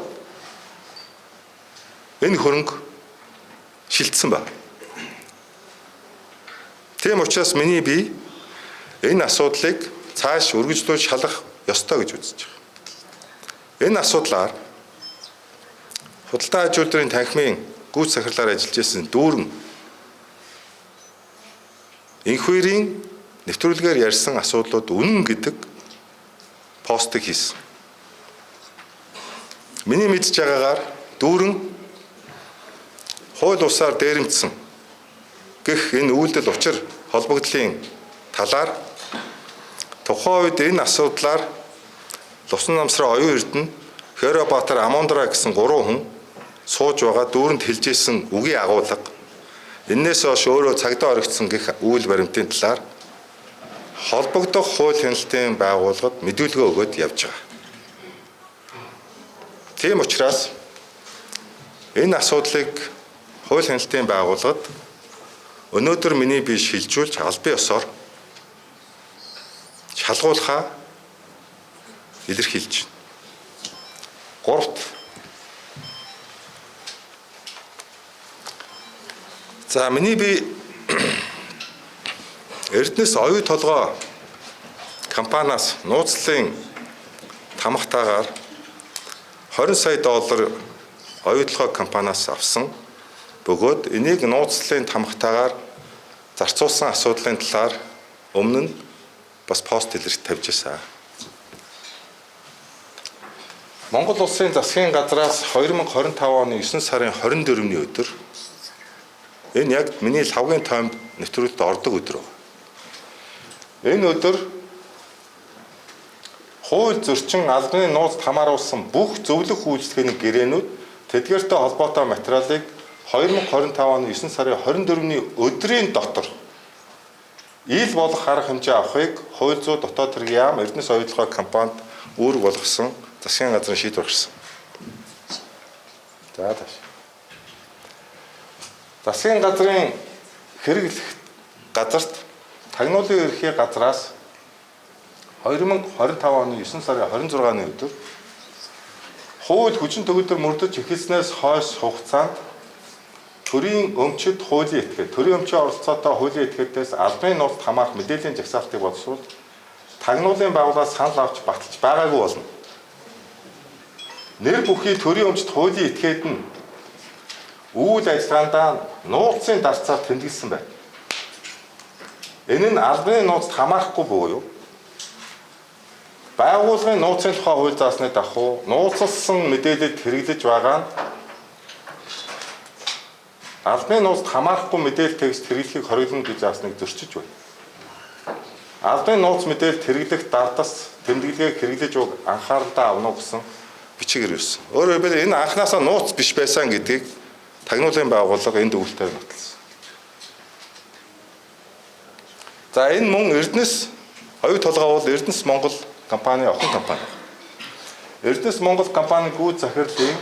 энэ хөрөнгө шилжсэн байна. Тийм учраас миний бие энэ асуудлыг цааш үргэлжлүүлж шалгах ёстой гэж үзэж байна. Энэ асуудлаар худалдаа ажилтны танхимын гүйц захирлаар ажиллаж байсан дүүрэн инхүүрийн нэвтрүүлгээр ярьсан асуудлууд үнэн гэдэг постыг хийсэн. Миний мэдж байгаагаар дүүрэн хууль бусаар дээрэмдсэн гэх энэ үйлдэл учир холбогдлын талаар тухайн үед энэ асуудлаар Лусан намсрын оюун эрдэнэ Hero Баатар Амондра гэсэн 3 хүн сууж байгаа дүүрэнд хэлжсэн үгийн агуулга энээс хойш өөрөө цагдаа орогдсон гэх үйл баримтын талаар холбогдох хууль хяналтын байгууллагад мэдүүлгээ өгөөд явж байгаа. Тийм учраас энэ асуудлыг хууль хяналтын байгууллагад өнөөдөр миний бие шилжүүлж албан ёсоор шалгуулахаа илэрхийлж байна. Гуравт за миний бие Эрдэнэс оюу толгой компаниас нууцлалын тамхтайгаар 20 сая доллар оюу толгой компаниас авсан бөгөөд энийг нууцлалын тамхтайгаар зарцуулсан асуудлын талаар өмнө нь бас пост илэрч тавьж байсан. Монгол улсын засгийн газраас 2025 оны 9 сарын 24-ний өдөр энэ яг миний лавгийн тоймд нэвтрүүлэлд ордог өдөр байна. Энэ өдөр хууль зөрчин албаны нууцд хамааруулсан бүх зөвлөх үйлчлэгээний гэрээнүүд тэдгээртэй холбоотой материалыг 2025 оны 9 сарын 24-ний өдрийн дотор ил болох арга хэмжээ авахыг хууль зүйн дотоод хэргийн яам Эрдэнэс оюутлогын компанид үүрэг болгосон засгийн газрын шийдвэр гарсан. За тааш. Засгийн газрын хэрэглэх газарт тагнуулын ерхий газраас 2025 оны 9 сарын 26-ны өдөр хууль хүчин төгөлдөр мөрдөж эхэлснээс хойш хугацаанд төрийн өмчөд хуулийн этгээд, төрийн өмчийн оролцоотой хуулийн этгээдээс албаны нууцд хамаарах мэдээллийн жагсаалтыг боловсруул тагнуулын байгууллагаас санал авч баталж байгаагүй болно. Нэр бүхий төрийн өмчөд хуулийн этгээд нь үйл ажиллагаандаа нууцын дарцаар тэмдэглэсэн байна. Энэ нь албаны нууцд хамаарахгүй буюу байгууллагын нууцын тухай хууль заасны дагуу нууцлсан мэдээлэлд хэрэглэж байгаа нь албаны нууцд хамаарахгүй мэдээлэл текст хэрэглэхийг хориглоно гэж заасныг зөрчиж байна. Албаны нууц мэдээлэлд хэрэглэх дардас тэмдэглэгийг хэрэглэж буг анхааралтай авна уу гэсэн бичиг ирсэн. Өөрөөр хэлбэл энэ анхнаасаа нууц биш байсан гэдгийг тагнуулын байгууллага энэ дүгнэлтээр нотолсон. За энэ мөн Эрдэнэс оюу толгой бол Эрдэнэс Монгол компани охин компани. Эрдэнэс Монгол компани гүйц захирлын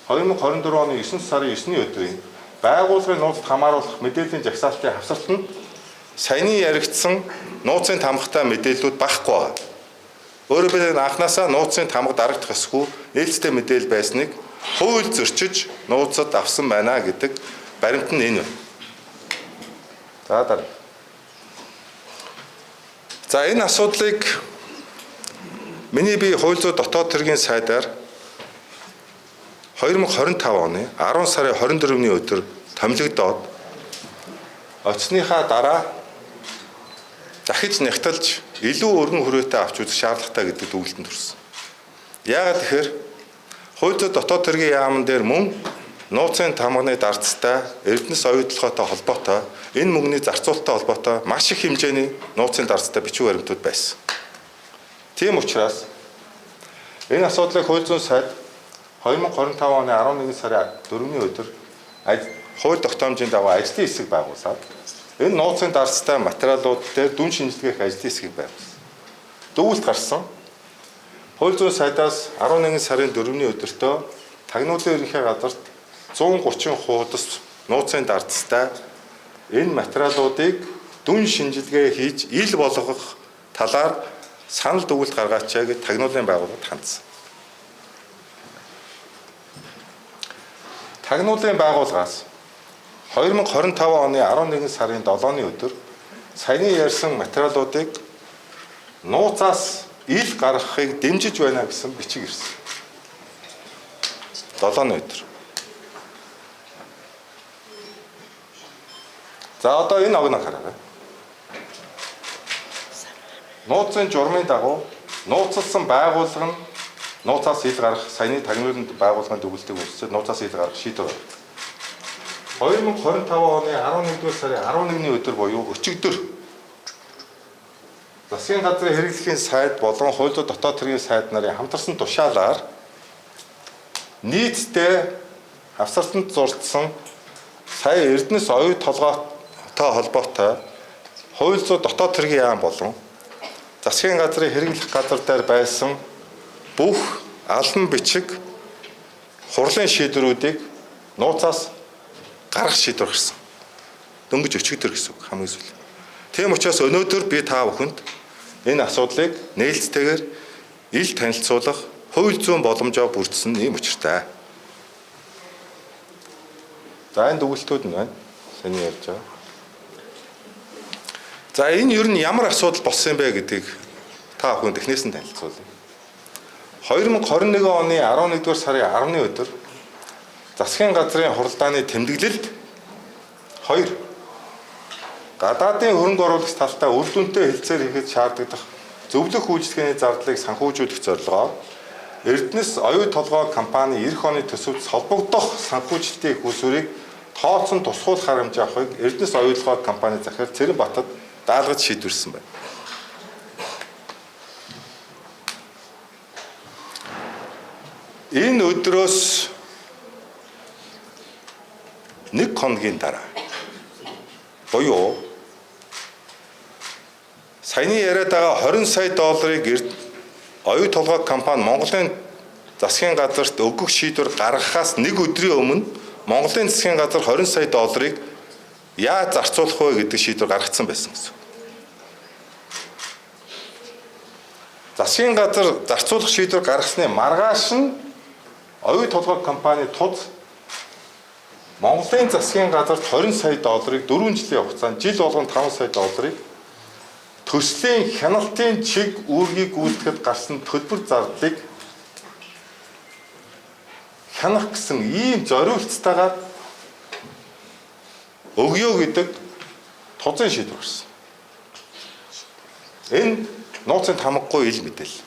2024 оны 9 сарын 9-ний өдрийн байгууллагын нууцд хамааруулах мэдээллийн жагсаалтын хавсалтанд саяны яригдсан нууцын тамгатай мэдээллүүд багхгүй байна. Өөрөөр хэлбэл анхнаасаа нууцын тамга дарагдах эсгүй нээлттэй мэдээлэл байсныг хууль зөрчиж нууцад авсан байна гэдэг баримт нь энэ байна. За дараа. За энэ асуудлыг миний бие хууль зүйн дотоод хэргийн сайдаар 2025 оны 10 сарын 24-ний өдөр томилогдоод оцсныхаа дараа дахиж нягтлж илүү өргөн хүрээтэй авч үзэх шаардлагатай гэдэг дүгнэлтэнд хүрсэн. Яагаад тэгэхээр хууль зүйн дотоод хэргийн яамн дээр мөн нууцын тамганы дардстай Эрдэнэс оюутлоготой холбоотой энэ мөнгөний зарцуулалттай холбоотой маш их хэмжээний нууцын дардстай бичиг баримтууд байсан. Тийм учраас энэ асуудлыг хууль зүйн сайд 2025 оны 11 сарын 4-ний өдөр хууль тогтоомжийн дагуу ажлын хэсэг байгуулсаад энэ нууцын дардстай материалууд дээр дүн шинжилгээх ажлын хэсгийг байгуулсан. Дүгнэлт гарсан. Хууль зүйн сайдаас 11 сарын 4-ний өдөртөө тагнуулын ерөнхий газарт 130 хуудас нууцын дардстай энэ материалуудыг дүн шинжилгээ хийж ил болгох талаар санал дүгнэлт гаргаачаа гэж тагнуулын байгууллагад хандсан. Тагнуулын байгууллагаас 2025 оны 11 сарын 7-ны өдөр саяны ярьсан материалуудыг нууцаас ил гаргахыг дэмжиж байна гэсэн бичиг ирсэн. 7-ны өдөр. За одоо энэ огноо хараарай. Нууцын журмын дагуу нууцлсан байгууллага нь нууцаас ил гарах саяны тагнуулын байгууллагын дүгнэлтийг үсчээд нууцаас ил гарах шийдвэр гаргав. 2025 оны 11-р сарын 11-ний өдөр буюу өчигдөр засгийн газрын хэрэглэхийн сайд болон хууль зүйн дотоод хэргийн сайд нарын хамтарсан тушаалаар нийтдээ авсартанд зурдсан сая Эрдэнэс оюу толгойтой холбоотой хууль зүйн дотоод хэргийн яам болон засгийн газрын хэрэглэх газар дээр байсан бүх албан бичиг хурлын шийдвэрүүдийг нууцаас гаргах шийдвэр гарсан. Дөнгөж өчигдөр гэсэн үг хамгийн сүүл. Тийм учраас өнөөдөр би та бүхэнд энэ асуудлыг нээлттэйгээр ил танилцуулах хууль зүйн боломжоо бүрдсэн ийм учиртай. За энэ дүгнэлтүүд нь байна. Саний ярьж байгаа. За энэ ер нь ямар асуудал болсон юм бэ гэдгийг та бүхэнд эхнээс нь танилцуулъя. 2021 оны 11-р сарын 10-ны өдөр засгийн газрын хуралдааны тэмдэглэлд 2 гадаадын хөрөнгө оруулагч талтай үр дүнтэй хэлцээр хийхэд шаардлагатай зөвлөх үйлчлэгээний зардлыг санхүүжүүлэх зорилгоор Эрдэнэс оюу толгой компани эх оны төсөвт холбогдох санхүүжилтийн их усүрийг тооцсон тусгуулах харамж авахыг Эрдэнэс оюу толгой компани захирал Цэрэнбатад даалгаж шийдвэрсэн байна. Энэ өдрөөс 1 хоногийн дараа буюу саяны яриад байгаа 20 сая долларыг оюу толгой компани Монголын засгийн газарт өгөх шийдвэр гаргахаас 1 өдрийн өмнө Монголын засгийн газар 20 сая долларыг яаж зарцуулах вэ гэдэг шийдвэр гаргацсан байсан гэсэн. Засгийн газар зарцуулах шийдвэр гаргасны маргааш нь оюу толгой компани туд Монголын засгийн газарт 20 сая долларыг 4 жилийн хугацаанд жил болгон 5 сая долларыг төслийн хяналтын чиг үүргийг гүйцэтгэхэд гарсан төлбөр зардлыг хянах гэсэн ийм зориулцтайгаар өгье гэдэг тузын шийдвэр гарсан. Энэ нууцын тамгагүй ил мэдээлэл.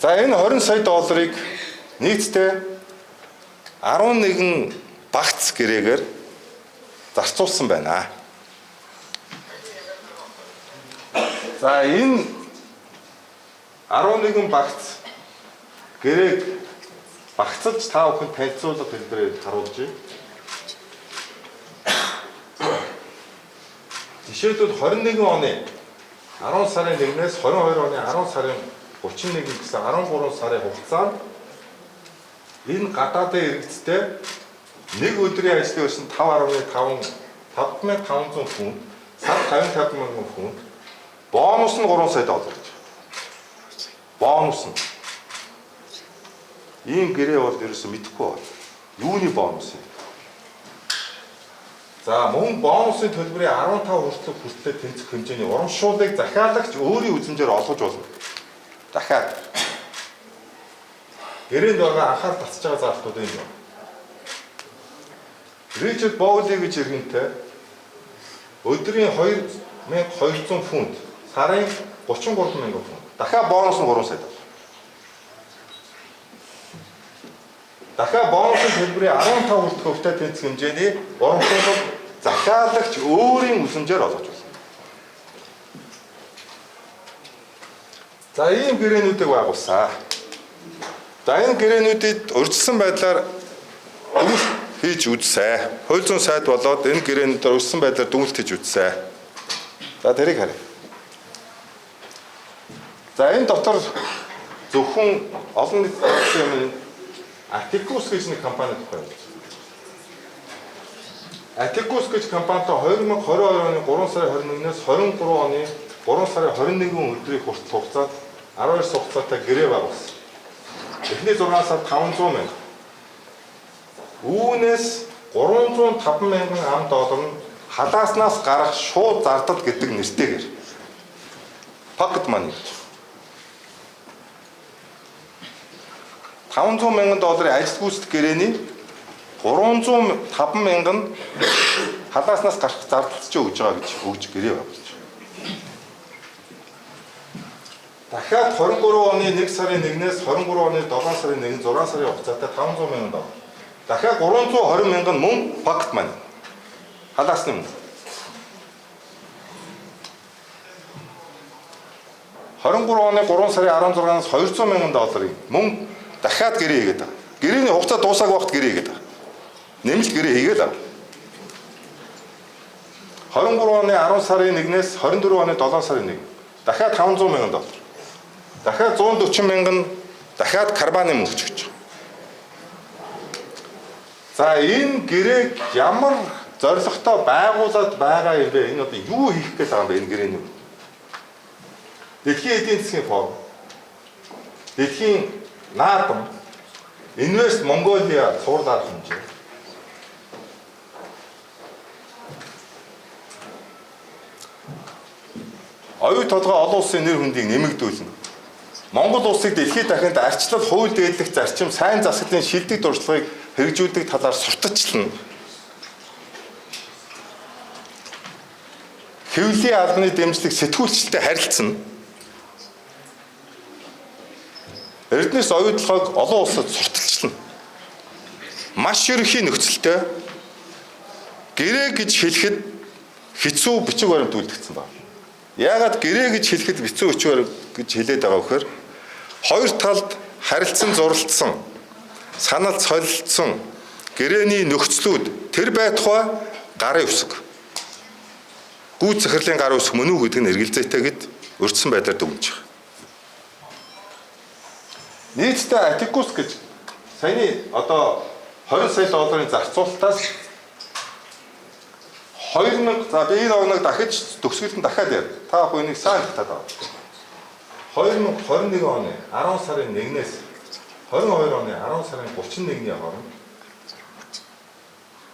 За энэ 20 сая долларыг нийтдээ 11 багц гэрээгээр зарцуулсан байна. За энэ 11 багц гэрээг багцалж та бүхэн танилцуулга хэлбэрээр харуулж байна. Жишээлбэл 21 оны 10 сарын 1-ээс 22 оны 10 сарын 31 гэсэн 13 сарын хугацаанд энэ гадаадын иргэдтэй нэг өдрийн ажлын өсөн 5.500 фунт, сар 55,000 фунт, бонус нь 3 сая доллар гэж. Бонус нь. Ийм гэрээ бол ерөөсөө мэдэхгүй байна. Юуны бонус юм? За мөн бонусын төлбөрийн 15% хүртэл тэнцэх хэмжээний урамшууллыг захиалагч өөрийн үзмжээр олгож болно. Дахиад гэрээнд байгаа анхаарал татж байгаа зарлтууд энэ байна. Ричард Боули гэж иргэнтэй өдрийн 2,200 фунт, сарын 33,000 фунт. Дахиад бонус нь 3 сая доллар. Дахиад бонусын төлбөрийн 15% тэнцэх хэмжээний урамшууллыг захиалагч өөрийн үзмжээр олгож байна. За ийм гэрээнүүдийг байгуулсан. За энэ гэрээнүүдэд урьдчилсан байдлаар дүгнэлт хийж үзсэн. Хууль зүйн сайд болоод энэ гэрээнүүдээр урьдчилсан байдлаар дүгнэлт хийж үзсэн. За тэрийг харъя. За энэ дотор зөвхөн олон нийтийн Атикус гэж нэг компани тухай байна. Атикус гэж компанитай 2022 оны 3 сарын 21-ээс 23 оны 3 сарын 21 өдрийн хүртэл хугацаанд 12 хугацаатай гэрээ байгуулсан. Эхний 6 сард 500 мянга. Үүнээс 305 мянган ам доллар нь халааснаас гарах шууд зардал гэдэг нэртэйгээр pocket money гэж. 500 мянган долларын ажил гүйцэтгэх гэрээний 305 мянган халааснаас гарах зардалч өгж байгаа гэж өгж гэрээ байгуулж. Дахиад 23 оны 1 сарын 1-ээс 23 оны 7 сарын 1, 6 сарын хугацаатай 500 мянган доллар. Дахиад 320 мянган мөн pocket money. Халаасны мөн. 23 оны 3 сарын 16-наас 200 мянган долларын мөн дахиад гэрээ хийгээд байгаа. Гэрээний хугацаа дуусаагүй вахт гэрээ хийгээд байгаа. Нэмэлт гэрээ хийгээд байгаа. 23 оны 10 сарын 1-ээс 24 оны 7 сарын 1 дахиад 500 мянган доллар. Дахиад 140 мянган дахиад карбаны мөн өгч байгаа. За энэ гэрээг ямар зорилготой байгуулад байгаа юм бэ? Энэ одоо юу хийх гэж байгаа юм бэ энэ гэрээний? Дэлхийн эдийн засгийн форум, Дэлхийн наадам, Invest Mongolia цуурлаар хэмжээ. Оюу толгой олон улсын нэр хүндийг нэмэгдүүлнэ. Монгол улсыг дэлхийд дахинд арчлал, хууль дээдлэх зарчим, сайн засаглалын шилдэг дурсгалыг хэрэгжүүлдэг талаар сурталчлана. хэвлэлийн албаны дэмжлэг сэтгүүлчтэй харилцсан. Эрдэнэс оюутлогыг олон улсад сурталчилна. Маш ерөнхий нөхцөлтэй гэрээ гэж хэлэхэд хэцүү бичиг баримт үлдгэсэн байна. Яагаад гэрээ гэж хэлэхэд хэцүү бичиг баримт гэж хэлээд байгаа вэхээр хоёр талд харилцан зурлалцсан, санал солилцсон гэрээний нөхцлүүд тэр байтугай гарын үсэг. Гүйц захирлын гарын үсэг мөн үү гэдэг нь эргэлзээтэйгэд өртсөн байдлаар дүгнэж байгаа. Нийтдээ Атикус гэж саяны одоо 20 сая долларын зарцуулалтаас 2000 за би энэ оног дахиж төгсгөлд нь дахиад яа. Та бүхэн нэг сайн татаад аваа. 2021 оны 10 сарын 1-ээс 22 оны 10 сарын 31-ний хооронд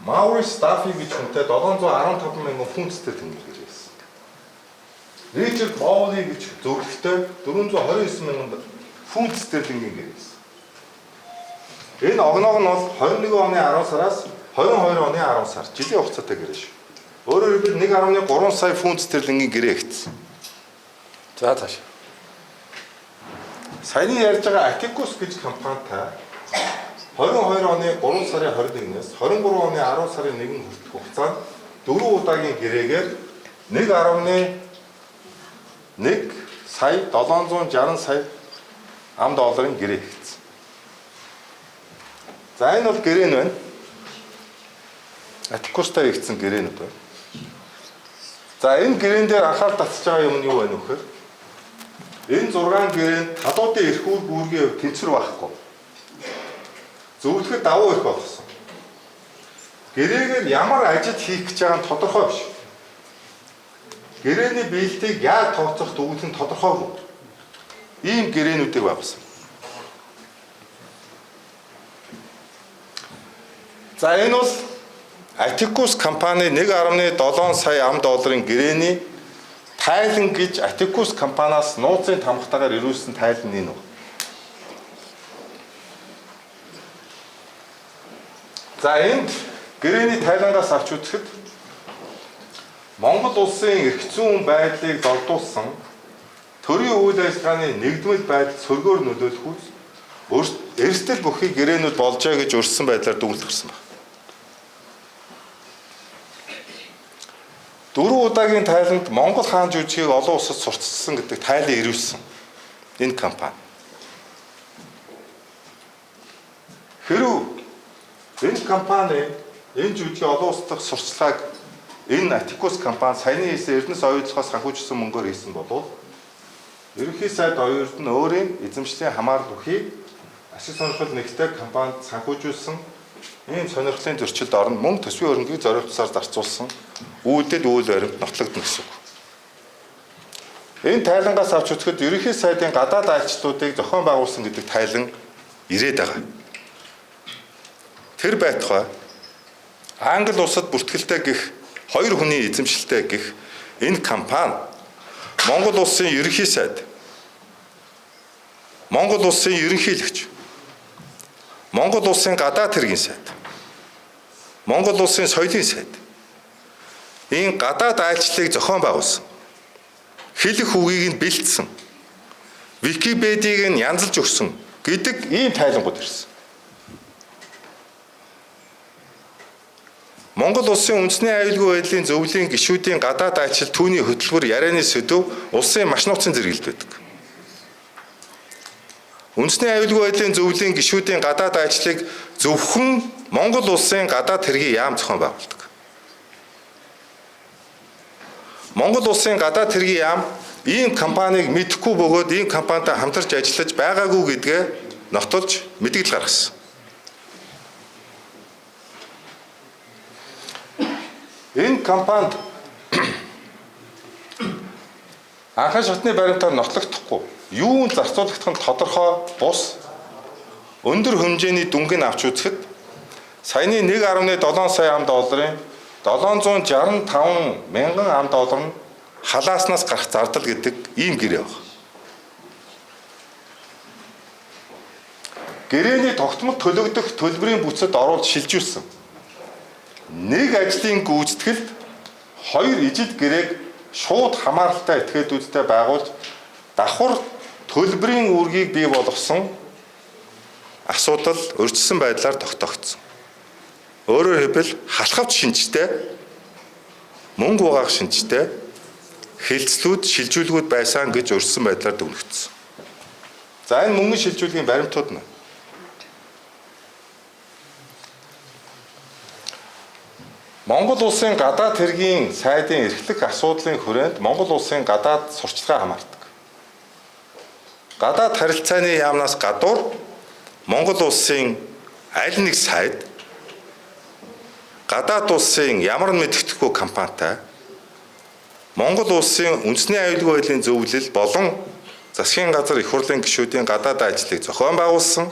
Maurice Staffy гэж хүнтэй 715 мянган фунт стерлинг хэрэгжсэн. Richard Bowley гэж зөвлөлтөд 429 мянган фунт стерлингийн гэрээсэн. Энэ огноог нь бол 21 оны 10 сараас 22 оны 10 сар жилийн хугацаатай гэрээ шүү. Өөрөөр хэлбэл 1.3 сая фунт стерлингийн гэрээ ихсэн. За цааш. Саяны ярьж байгаа Atticus гэж компанитай 22 оны 3 сарын 21-ээс 23 оны 10 сарын 1 хүртэх хугацаанд 4 удаагийн гэрээгээр 1.1 сая 760 сая ам долларын гэрээ хийгдсэн. За энэ бол гэрээ нь байна. Atticusтай хийгдсэн гэрээнүүд байна. За энэ гэрээн дээр анхаарал татж байгаа юм нь юу байна вэ гэхээр энэ 6 гэрээн хадуудын эрх үр үүргийн хувьд тэнцвэр байхгүй. Зөвлөхөд давуу эрх болгосон. Гэрээгээр ямар ажил хийх гэж байгаа нь тодорхой биш. Гэрээний биелэлтийг яаж тооцох төвлөрөх нь тодорхойгүй. Ийм гэрээнүүдийг байгуулсан. За энэ бол Atticus компани 1.7 сая ам долларын гэрээний тайлан гэж Atticus компаниас нууцын тамхтайгаар ирүүлсэн тайлан нь байна. За энд гэрээний тайлангаас авч үзэхэд Монгол улсын эрх зүйн байдлыг золдуулсан төрийн үйл ажиллагааны нэгдмэл байдал сөргөөр нөлөөлөх үс эрсдэл бүхий гэрээнүүд болжээ гэж өрссөн байдлаар дүгнэлтэрсэн байна. 4 удаагийн тайланд Монгол хаан жүжигийг олон улсад сурталчилсан гэдэг тайлан ирүүлсэн энэ компани. Хэрвээ энэ компани энэ жүжигийн олон улс дахь сурталчилгааг энэ Atticus компани саяны хийсэн Эрдэнэс оюутлогоос санхүүжсэн мөнгөөр хийсэн болов ерөнхий сайд оюурд нь өөрийн эзэмшлийн хамаарал бүхий ашиг сонирхол нэгтэй компанид санхүүжүүлсэн ийм сонирхлын зөрчилд орно мөнгө төсвийн хөрөнгийг зориулсаар зарцуулсан үүлдэл үйл баримт нотлогдно гэсэн үг. Энэ тайлангаас авч үзэхэд ерөнхий сайдын гадаад айлчлалуудыг зохион байгуулсан гэдэг тайлан ирээд байгаа. Тэр байтугай Англи улсад бүртгэлтэй гэх хоёр хүний эзэмшилтэй гэх энэ компани Монгол улсын ерөнхий сайд, Монгол улсын ерөнхийлөгч, Монгол улсын гадаад хэргийн сайд, Монгол улсын соёлын сайд энэ гадаад айлчлалыг зохион байгуулсан. Хэлэх үгийг нь бэлдсэн. Википедийг нь янзалж өгсөн гэдэг ийм тайлангууд ирсэн. Монгол улсын үндэсний аюулгүй байдлын зөвлөлийн гишүүдийн гадаад айлчлал түүний хөтөлбөр ярианы сэдв улсын маш нууцын зэрэгэлд байдаг. Үндэсний аюулгүй байдлын зөвлөлийн гишүүдийн гадаад айлчлалыг зөвхөн Монгол улсын гадаад хэргийн яам зохион байгуулдаг. Монгол улсын гадаад хэргийн яам ийм компанийг мэдэхгүй бөгөөд ийм компанитай хамтарч ажиллаж байгаагүй гэдгээ нотолж мэдгэл гаргасан. Энэ компанид анхан шатны баримтаар нотлогдохгүй юунд зарцуулагдах нь тодорхой бус өндөр хэмжээний дүнгийн авч үзэхэд саяны 1.7 сая ам долларын 765 мянган ам доллар нь халааснаас гарах зардал гэдэг ийм гэрээ байна. Гэрээний тогтмол төлөгдөх төлбөрийн бүцэд оруулж шилжүүлсэн. Нэг ажлын гүйцэтгэлд хоёр ижил гэрээг шууд хамааралтай этгээдүүдтэй байгуулж давхар төлбөрийн үүргийг бий болгосон асуудал өрчсөн байдлаар тогтоогдсон. Өөрөөр хэлбэл халахвч шинжтэй, мөнгө угаах шинжтэй хэлцлүүд, шилжүүлгүүд байсан гэж өрчсөн байдлаар дүгнэгдсэн. За энэ мөнгө шилжүүлгийн баримтууд нь Монгол улсын гадаад хэргийн сайдын эрхлэх асуудлын хүрээнд Монгол улсын гадаад сурчлагаа хамаардаг. Гадаад харилцааны яамнаас гадуур Монгол улсын аль нэг сайд гадаад улсын ямар нэг мэдэгдэхгүй компанитай Монгол улсын үндэсний аюулгүй байдлын зөвлөл болон засгийн газар их хурлын гишүүдийн гадаад ажлыг зохион байгуулсан,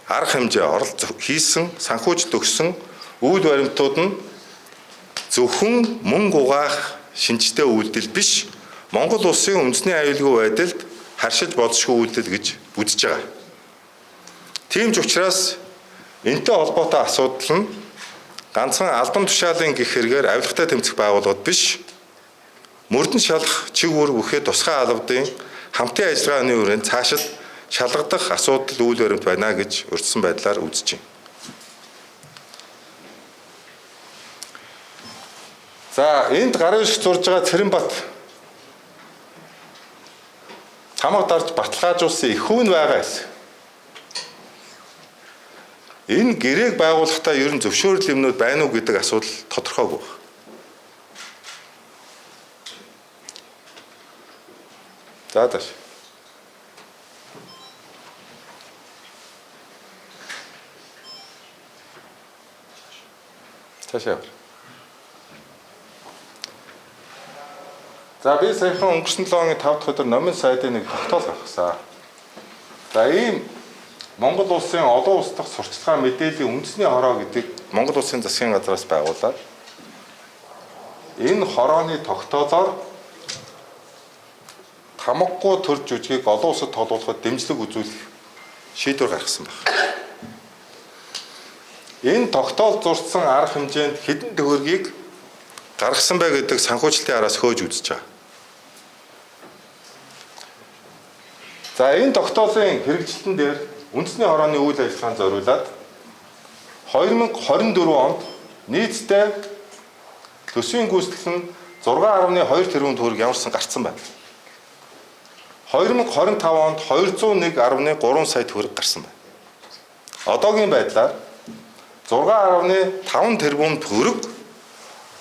арга хэмжээ оролцох хийсэн, санхүүжилт өгсөн үйл баримтууд нь зөвхөн мөнгө угаах шинжтэй үйлдэл биш, Монгол улсын үндэсний аюулгүй байдалд харшиж бодшгүй үйлдэл гэж үзэж байгаа. Тийм ч учраас энэтэй холбоотой асуудал нь ганцхан албан тушаалын гэх хэрэгээр авилгатай тэмцэх байгууллагууд биш, мөрдөн шалах чиг үүрэг бүхий тусгай албадын хамтын ажиллагааны хүрээнд цаашид шалгадах асуудал үйл баримт байна гэж өртсөн байдлаар үзэж байна. За энд гарын шиг зурж байгаа Цэрэнбат цамаг дарж баталгаажуулсан их хүн байгаа эсэ. Энэ гэрээг байгуулахдаа ер нь зөвшөөрөл юмнууд байна уу гэдэг асуудал тодорхойгүй байна. За тааш. Таашаа. За би саяхан өнгөрсөн 7 оны 5 дахь өдөр номын сайдын нэг тогтоол гаргасан. За ийм Монгол улсын олон улс дахь сурчлагын мэдээллийн үндэсний хороо гэдэг Монгол улсын засгийн газраас байгуулаад энэ хорооны тогтоолоор хамаггүй төр жүжигийг олон улсад толгуулахад дэмжлэг үзүүлэх шийдвэр гаргасан байна. Энэ тогтоол зурсан арга хэмжээнд хэдэн төгрөгийг гаргасан бай гэдэг санхүүжилтийн араас хөөж үзэж байгаа. За энэ тогтоолын хэрэгжилтэн дээр үндэсний хорооны үйл ажиллагаанд зориулаад 2024 онд нийтдээ төсвийн гүйцэтгэл нь 6.2 тэрбум төгрөг ямарсан гарцсан байна. 2025 онд 201.3 сая төгрөг гарсан байна. Одоогийн байдлаар 6.5 тэрбум төгрөг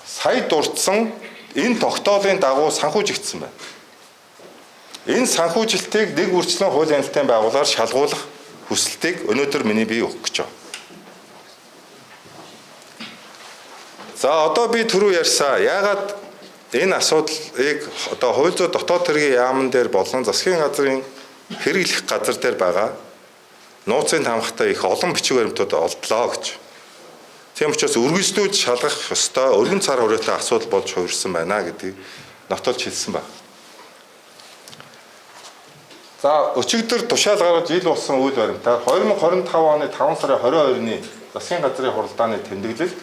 сая дурдсан энэ тогтоолын дагуу санхүүжигдсэн байна. Энэ санхүүжилтийг нэг үржлэн хууль хяналтын байгууллагаар шалгуулах хүсэлтийг өнөөдөр миний бие өгөх гэж байна. За одоо би түрүү ярьсан яагаад энэ асуудлыг одоо хууль зүйн дотоод хэргийн яамн дээр болон засгийн газрын хэрэглэх газар дээр байгаа нууцын таамагтай их олон бичиг баримтууд олдлоо гэж. Тийм учраас үргэлжлүүлж шалгах ёстой өргөн цар хүрээтэй асуудал болж хувирсан байна гэдгийг нотолж хэлсэн байна. За өчигдөр тушаал гаргаж ил болсон үйл баримтаар 2025 оны 5 сарын 22-ны засгийн газрын хуралдааны тэмдэглэлд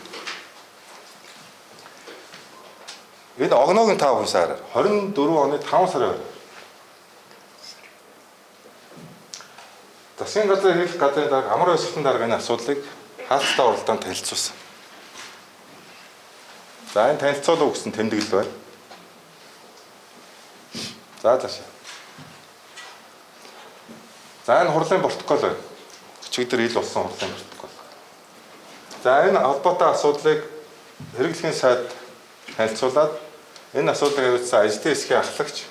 энэ огноогийн 5 хүн сараар 24 оны 5 сарын 2 засгийн газрын хэлэх газрын дарга амар өсөлтөн дарга энэ асуудлыг хаалттай уралдаанд танилцуулсан. За энэ танилцуулга өгсөн тэмдэглэл байна. За таашаа. За энэ хурлын протокол байна. Өчигдөр ил болсон хурлын протокол. За энэ холбоотой асуудлыг хэрэглэхийн сайд танилцуулаад энэ асуудлыг хариуцсан ажлын хэсгийн ахлагч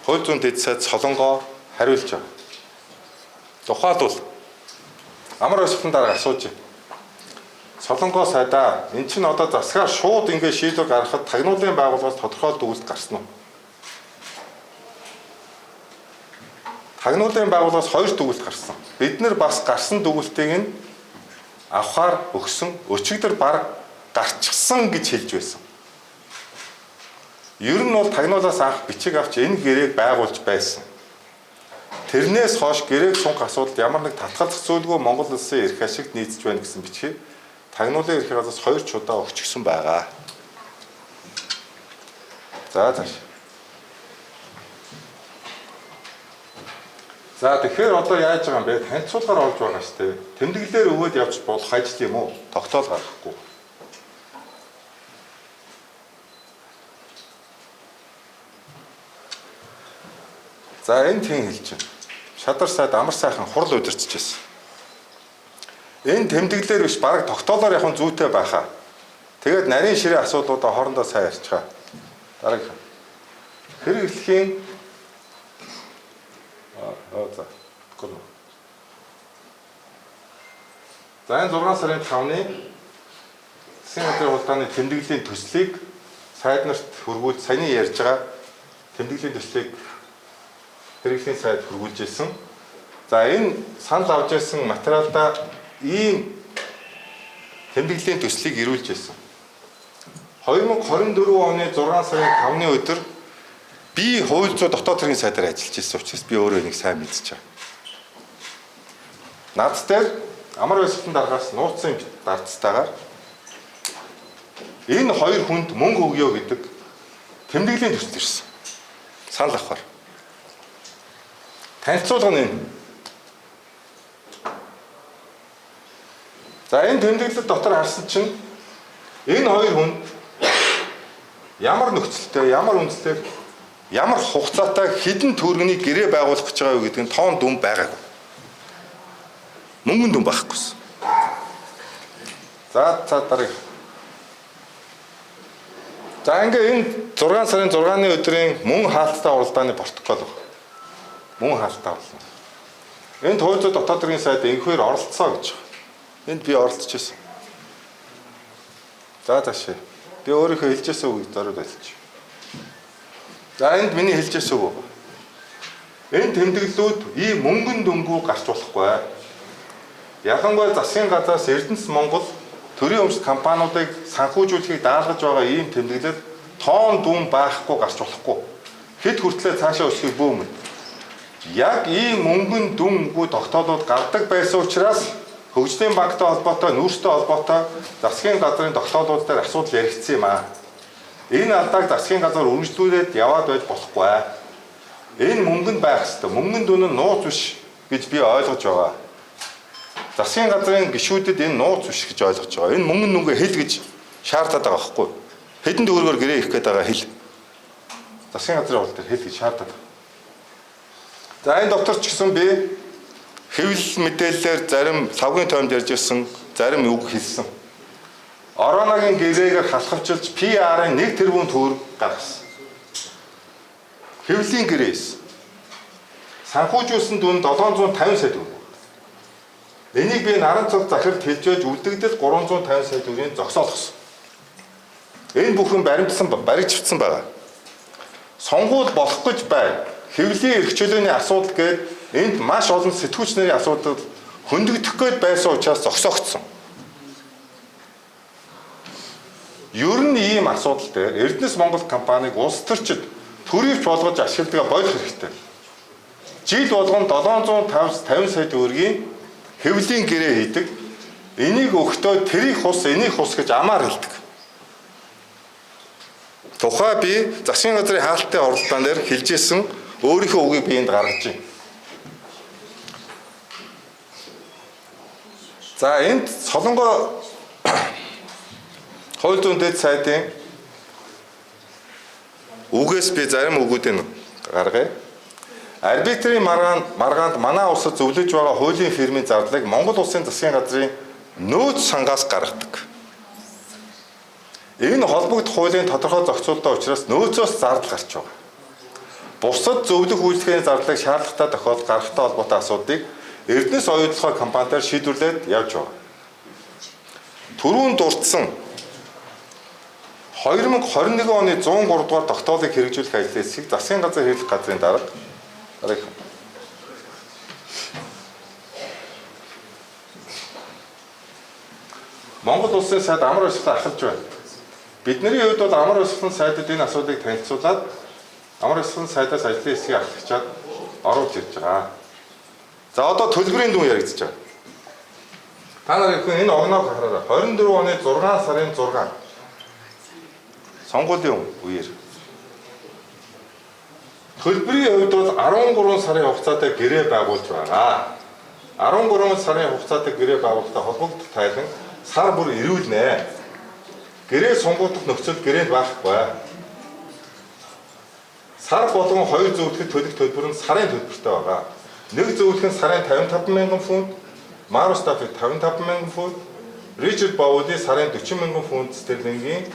хууль зүйн дэд сайд Солонгоо хариулж байгаа. Тухайлбал амар өсөлтөн дарга асууж байна. Солонгоо сайдаа эн чинь одоо засгаар шууд ингэ шийдвэр гаргахад тагнуулын байгууллагаас тодорхойлт өгүүлэлт гарсан уу? Тагнуулын байгууллагаас 2 дүгнэлт гарсан. Бид нар бас гарсан дүгнэлтийг нь авахар өгсөн. Өчигдөр баг гарчихсан гэж хэлж байсан. Ер нь бол тагнуулаас анх бичиг авч энэ гэрээг байгуулж байсан. Тэрнээс хойш гэрээг сунх асуудалд ямар нэг татгалзах зүйлгүй Монгол улсын эрх ашигт нийцж байна гэсэн бичгийг тагнуулын эрхийн газраас 2 удаа өгчихсөн байгаа. За цааш. За тэгэхээр одоо яаж байгаа юм бэ? Танилцуулгаар олж байгаа шүү дээ. Тэмдэглэлээр өгөөд явж болох ажил юм уу? Тогтоол гаргахгүй. За энэ тийм хэлж байна. Шадар сайд амар сайхан хурал удирдах гэсэн. Энэ тэмдэглэлээр биш бараг тогтоолоор явах зүйтэй байхаа. Тэгээд нарийн ширээ асуудлуудаа хоорондоо сайн ярьцгаа. Дараагийн хэрэглэхийн за. За энэ 6 сарын 5-ны засгийн газрын хулгайны тэмдэглэлийн төслийг сайд нарт хөргүүл саяны ярьж байгаа тэмдэглэлийн төслийг хэрэглэхийн сайд хөргүүлж ирсэн. За энэ санал авч ирсэн материалдаа ийм тэмдэглэлийн төслийг ирүүлж ирсэн. 2024 оны 6 сарын 5-ны өдөр би хууль зүйн дотоод хэргийн сайдаар ажиллаж ирсэн учраас би өөрөө энийг сайн мэдчихэв. Наад дээр амар баясгалан дараагаас нууцсан дардцтайгаар энэ хоёр хүнд мөнгө өгье гэдэг тэмдэглэлийн төсөл ирсэн. Санал авахар. Танилцуулга нь энэ. За энэ тэмдэглэл дотор харсан чинь энэ хоёр хүн ямар нөхцөлтэй, ямар үндслээр, ямар хугацаатай хэдэн төгрөгийг гэрээ байгуулах гэж байгаа юу гэдэг нь тоон дүн байгаагүй. Мөнгөн дүн байхгүйсэн. За дараагийн. За ингээ энэ 6 сарын 6-ны өдрийн мөн хаалттай уралдааны протокол байна. Мөн хаалттай урлаа. Энд хууль зүйн дотоод хэргийн сайд энэхээр оролцоо гэж байна. Энд би оролцож байсан. За таашаа. Би өөрийнхөө хэлжсэн үг зориуд байлж. За энд миний хэлжсэн үг. Энэ тэмдэглэлүүд ийм мөнгөн дүнгүй гарч болохгүй. Ялангуяа засгийн газраас Эрдэнэс Монгол төрийн өмчт компаниудыг санхүүжүүлэхийг даалгаж байгаа ийм тэмдэглэл тоон дүн байхгүй гарч болохгүй. Хэд хүртлээр цаашаа өсөхийг бөөмөн. Яг ийм мөнгөн дүнгүй тогтоолууд гардаг байсан учраас Хөгжлийн банктай холбоотой, нүүрстэй холбоотой засгийн газрын тогтоолууд дээр асуудал яригдсан юм аа. Энэ алдааг засгийн газар үргэлжлүүлээд яваад байж болохгүй. Энэ мөнгөнд байх ёстой. Мөнгөн дүн нь нууц биш гэж би ойлгож байгаа. Засгийн газрын гишүүдэд энэ нууц биш гэж ойлгож байгаа. Энэ мөнгөн дүнгээ хэл гэж шаардаад байгаа байхгүй. Хэдэн төгрөгөөр гэрээ ирэх гээд байгаа хэл. Засгийн газрын хууль дээр хэл гэж шаардаад байгаа. За энэ доктор ч гэсэн би хэвлэл мэдээллээр зарим савгийн тоймд ярьж ирсэн, зарим үг хэлсэн. Ороногийн гэрээгээр халахвчилж PR-ын 1 тэрбум төгрөг гаргасан. Хэвлэлийн гэрээс санхүүжүүлсэн дүн 750 сая төгрөг. Энийг би наран цог захиралд хэлжээж үлдэгдэл 350 сая төгрөгийн зогсоолгосон. Энэ бүхэн баригдчихсан байгаа. Сонгуул болох гэж бай. Хэвлэлийн эрх чөлөөний асуудал гээд энд маш олон сэтгүүлч нарын асуудал хөндөгдөх гээд байсан учраас зогсоогдсон. Ер нь ийм асуудал дээр Эрдэнэс Монгол компаниг улс төрчид төрөвч болгож ашигладаг болох хэрэгтэй. Жил болгон 750 сая төгрөгийн хэвлэлийн гэрээ хийдэг. Энийг өгтөө тэрийг хус, энийг хус гэж амаар хэлдэг. Тухай би засгийн газрын хаалттай оролдоон дээр хэлжсэн өөрийнхөө үгийг би энд гаргаж байна. За энд Солонгоо хууль зүйн дэд сайдын үгээс би зарим үгүүдийг гаргая. Арбитрийн маргаанд манай улсад зөвлөж байгаа хуулийн фирмийн зардлыг Монгол улсын засгийн газрын нөөц сангаас гаргадаг. Энэ холбогдох хуулийн тодорхой зохицуулалтаа учраас нөөцөөс зардал гарч байгаа. Бусад зөвлөх үйлчлэгийн зардлыг шаардлагатай тохиолдолд гаргахтай холбоотой асуудлыг Эрдэнэс оюутлогын компаниар шийдвэрлээд явж байгаа. Түрүүн дурдсан 2021 оны 103 дугаар тогтоолыг хэрэгжүүлэх ажлын хэсгийг засгийн газар хэрэглэх газрын дарга Монгол улсын сайд амар баясгалан ахалж байна. Бидний хувьд бол амар баясгалан сайдад энэ асуудлыг танилцуулаад амар баясгалан сайдаас ажлын хэсгийг ахлагчаад оруулж ирж байгаа. За одоо төлбөрийн дүн яригдчихэж байгаа. Та нар ихэнх энэ огноог хараарай. 24 оны 6 сарын 6 сонгуулийн үеэр Төлбөрийн хувьд бол 13 сарын хугацаатай гэрээ байгуулж байгаа. 13 сарын хугацаатай гэрээ байгуулалтаа холбогдох тайлан сар бүр ирүүлнэ. Гэрээ сунгуудах нөхцөл гэрээнд байхгүй. Сар болгон 2 зөвлөхөд төлөх төлбөр нь сарын төлбөртэй байгаа. Нэг зөвлөх нь сарын 55,000 фунт, Марус Даффи 55,000 фунт, Ричард Боули сарын 40,000 фунт стерлингийн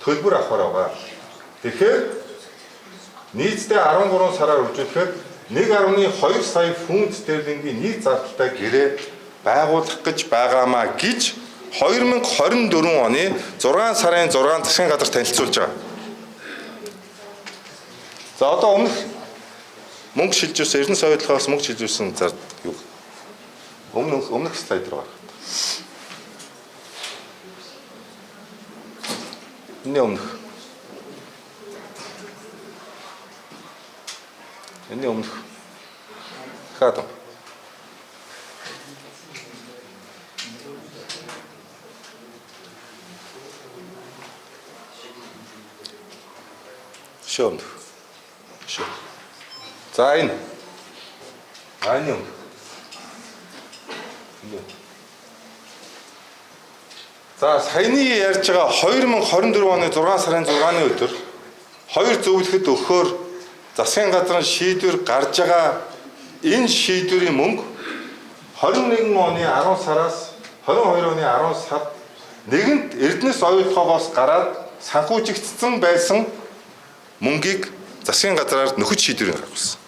төлбөр авахар байгаа. Тэгэхээр нийтдээ 13 сараар үржүүлэхэд 1.2 сая фунт стерлингийн нийт зардалтай гэрээ байгуулах гэж байгаамаа гэж 2024 оны 6 сарын 6 засгийн газар танилцуулж байгаа. За одоо мөнгө шилжүүлсэн Эрдэнэ соёлоос мөнгө шилжүүлсэн зар юу? Өмнөх слайд руу гарах. Энэ өмнөх. Энэ өмнөх. Хаад. Шон. Шон. За энэ. Аним. За саяны ярьж байгаа 2024 оны 6 сарын 6-ны өдөр 2 зөвлөхөд өгөхөөр засгийн газрын шийдвэр гарч байгаа энэ шийдвэрийн мөнгө 21 оны 10 сараас 22 оны 10 сард нэгэнт Эрдэнэс оюутлогоос гараад санхүүжигдсэн байсан мөнгийг засгийн газраар нөхөж шийдвэрийг гаргасан.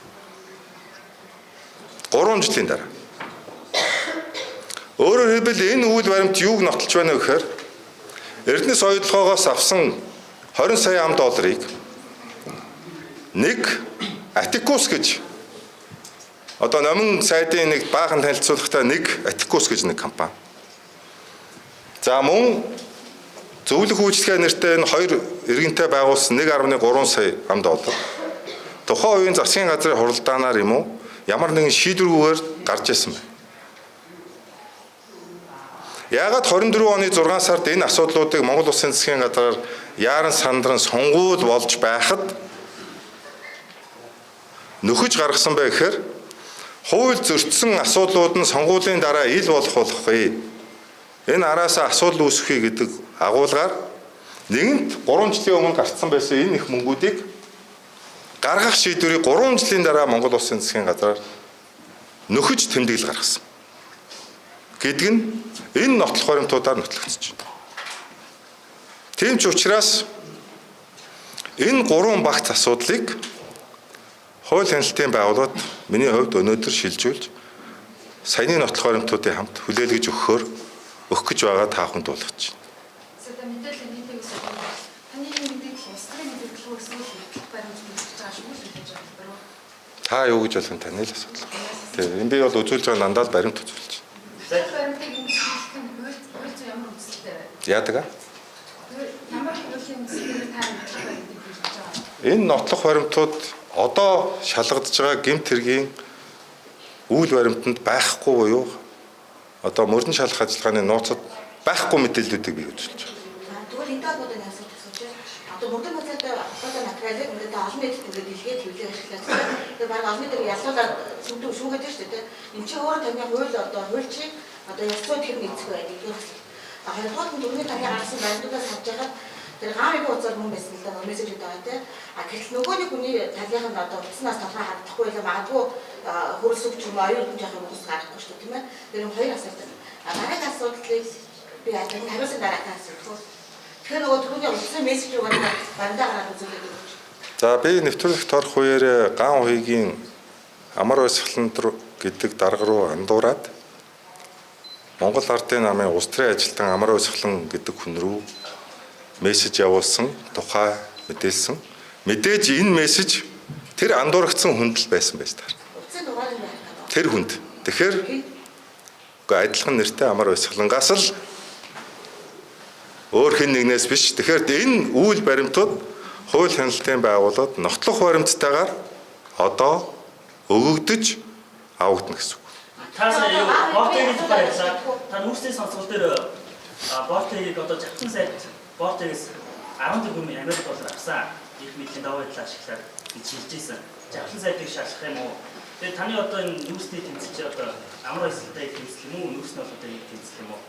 3 жилийн дараа. Өөрөөр хэлбэл энэ үйл баримт юуг нотолж байна вэ гэхээр Эрдэнэс оюутлогоос авсан 20 сая ам долларыг нэг Атикус гэж одоо номин сайдын нэг баахан танилцуулгатай нэг Атикус гэж нэг компани. За мөн зөвлөх үйлчлэгээ нэртэй энэ хоёр иргэнтэй байгуулсан 1.3 сая ам доллар. Тухайн үеийн засгийн газрын хуралдаанаар юм уу ямар нэгэн шийдвэргүйгээр гарч ирсэн байна. Яагаад 24 оны 6 сард энэ асуудлуудыг Монгол Улсын засгийн газраар яаран сандран сонгуул болж байхад нөхөж гаргасан бэ гэхээр хууль зөрчсөн асуудлууд нь сонгуулийн дараа ил болох болохгүй. Энэ араасаа асуудал үүсэхий гэдэг агуулгаар нэгэнт 3 жилийн өмнө гарцсан байсан энэ их мөнгүүдийг гаргах шийдвэрийг 3 жилийн дараа Монгол Улсын засгийн газраар нөхөж тэмдэглэл гаргасан. Гэдэг нь энэ нотлох баримтуудаар нотлогдож байна. Тийм ч учраас энэ 3 багц асуудлыг хууль хяналтын байгууллагад миний хувьд өнөөдөр шилжүүлж саяны нотлох баримтуудын хамт хүлээлгэж өгөх гэж байгаа та бүхэнд болгож байна. Та юу гэж болох нь таны л асуудал. Тэгээ энэ би бол үзүүлж байгаа дандаа баримт үзүүлж байна. Яадаг? Энэ нотлох баримтууд одоо шалгагдж байгаа гэмт хэргийн үйл баримтанд байхгүй буюу одоо мөрдөн шалгах ажиллагааны нууцад байхгүй мэдээллүүдийг бий үзүүлж байгаа. Тэгвэл энэ талуудыг асууж одоо мөрдөн проценттой одоо материалыг ингээд олон нийтэд ингээд дэлгээд хөвлөж ажиллаж байгаа. Тэгээ баг олон нийтэд ялгуулаад шүүгээд шүү дээ. Энд чинь өөрөө таны хууль одоо хуульчийг одоо ялцууд хэрэг нэгцэх байдаг. Хоёрдугаар нь түрүүний таны гаргасан баримтуудаас харж байгаа тэр гамиг уцаар мөн байсан л да мессеж өгдөг байгаа тийм. Гэтэл нөгөө нэг хүний талынх нь одоо утаснаас тодорхой харагдахгүй байлаа магадгүй хөрөлсөв ч юм уу аюулгүй жоохон ус гарахгүй шүү дээ тийм ээ. Тэр нь хоёр асуулт байна. Дараагийн асуудлыг би яагаад хариулсан дараагийн асуулт. Тэгэхээр нөгөө түрүүний утасны мессеж өгөөд баримтаа гараад үзүүлээд өгч. За би нэвтрүүлэгт орох үеэр Ган Уягийн амар ойсгалан гэдэг дарга руу андуураад Монгол Ардын намын улс төрийн ажилтан амар ойсгалан гэдэг хүн рүү мессеж явуулсан, тухай мэдээлсэн. Мэдээж энэ мессеж тэр андуурагдсан хүнд л байсан байж таар. Тэр хүнд. Тэгэхээр адилхан нэртэй амар ойсгалангаас л өөр хэн нэгнээс биш. Тэгэхээр энэ үйл баримтууд хууль хяналтын байгууллагад нотлох баримттайгаар одоо өгөгдөж авагдана гэсэн үг. Таасаа юу бортыг барьлаа. Та нүрсний сонсгол дээр бортыг одоо жавхан сайд бортыг 14 Америк доллар авсан. их мэдлийн даваа байдлаа ашиглаад гэж хэлж ирсэн. Жавхлан сайдыг шалгах юм уу? Тэгээд таны одоо энэ нүүрсний тэмцэл чи одоо амар эсэлтэй тэмцэл юм уу? Нүүрс нь одоо нэг тэмцэл юм уу?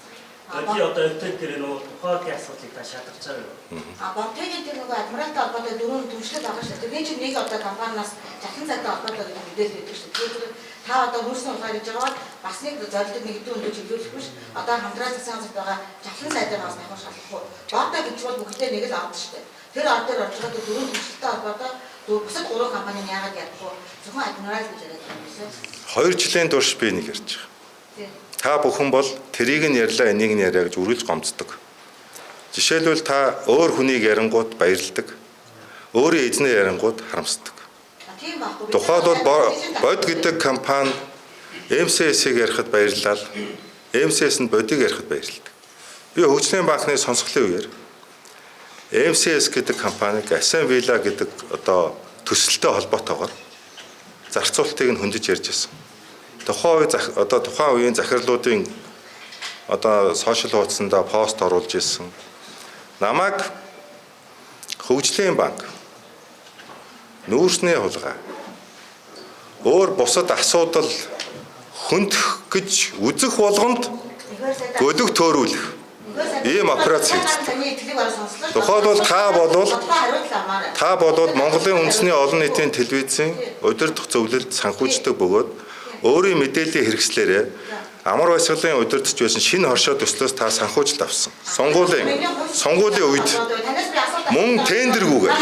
Өдөө одоо өвтөд тэр нөө тухайгийн асуудлыг та шалгаж байгаа юу? Бомтгийн тэр нөгөө адмиралтай холбоотой дөрөв төвчлөл байгаа шүү дээ. Тэгээд чи нэг одоо компаниас жахлан сайтай холбоотой мэдээлэл өгдөг шүү дээ. Тэгээд та одоо нүүрсний улгаар гэж байгаа бол бас нэг зорилтыг нэгдүү өндөө чиглүүлэх биш. Одоо хамтраа засгийн газарт байгаа жахлан сайтай бас давхар шалгах уу? Бомтой гэж бол бүгдээ нэг л авд шүү дээ. Тэр ор дээр орж байгаа дөрөв төвчлөлтэй холбоотой бусад гурван компани яагаад ядахгүй зөвхөн адмирал гэж яриад байгаа юм бэ? 2 жилийн турш би нэг ярьж байгаа. Та бүхэн бол тэрийг нь ярьлаа, энийг нь яриа гэж үргэлж гомцдог. Жишээлбэл та өөр хүнийг ярингууд баярладаг. Өөрийн эзнээ ярингууд харамсдаг. Тухайд бол бод гэдэг компани МСС-ийг ярихад баярлал, МСС нь бодийг ярихад баярлалдаг. Би хөгжлийн банкны сонсголын үеэр МСС гэдэг компаниг Ascend Villa гэдэг одоо төсөлтэй холбоотойгоор зарцуулалтыг нь хөндөж ярьж байсан. Тухайн үеийн захирлуудын одоо сошиал хуудсандаа пост оруулж ирсэн. Намайг хөгжлийн банк нүүрсний хулгай өөр бусад асуудал хөндөх гэж үзэх болгонд гөлөг төөрүүлэх ийм операц хийгдсэн. Тухайлбал та болвол Монголын үндэсний олон нийтийн телевизийн удирдах зөвлөлд санхүүждэг бөгөөд өөрийн мэдээллийн хэрэгслээрээ амар баясгалын удирдах байсан шинэ хоршоо төслөөс та санхүүжилт авсан. Сонгуулийн үед мөн тендергүүгээр.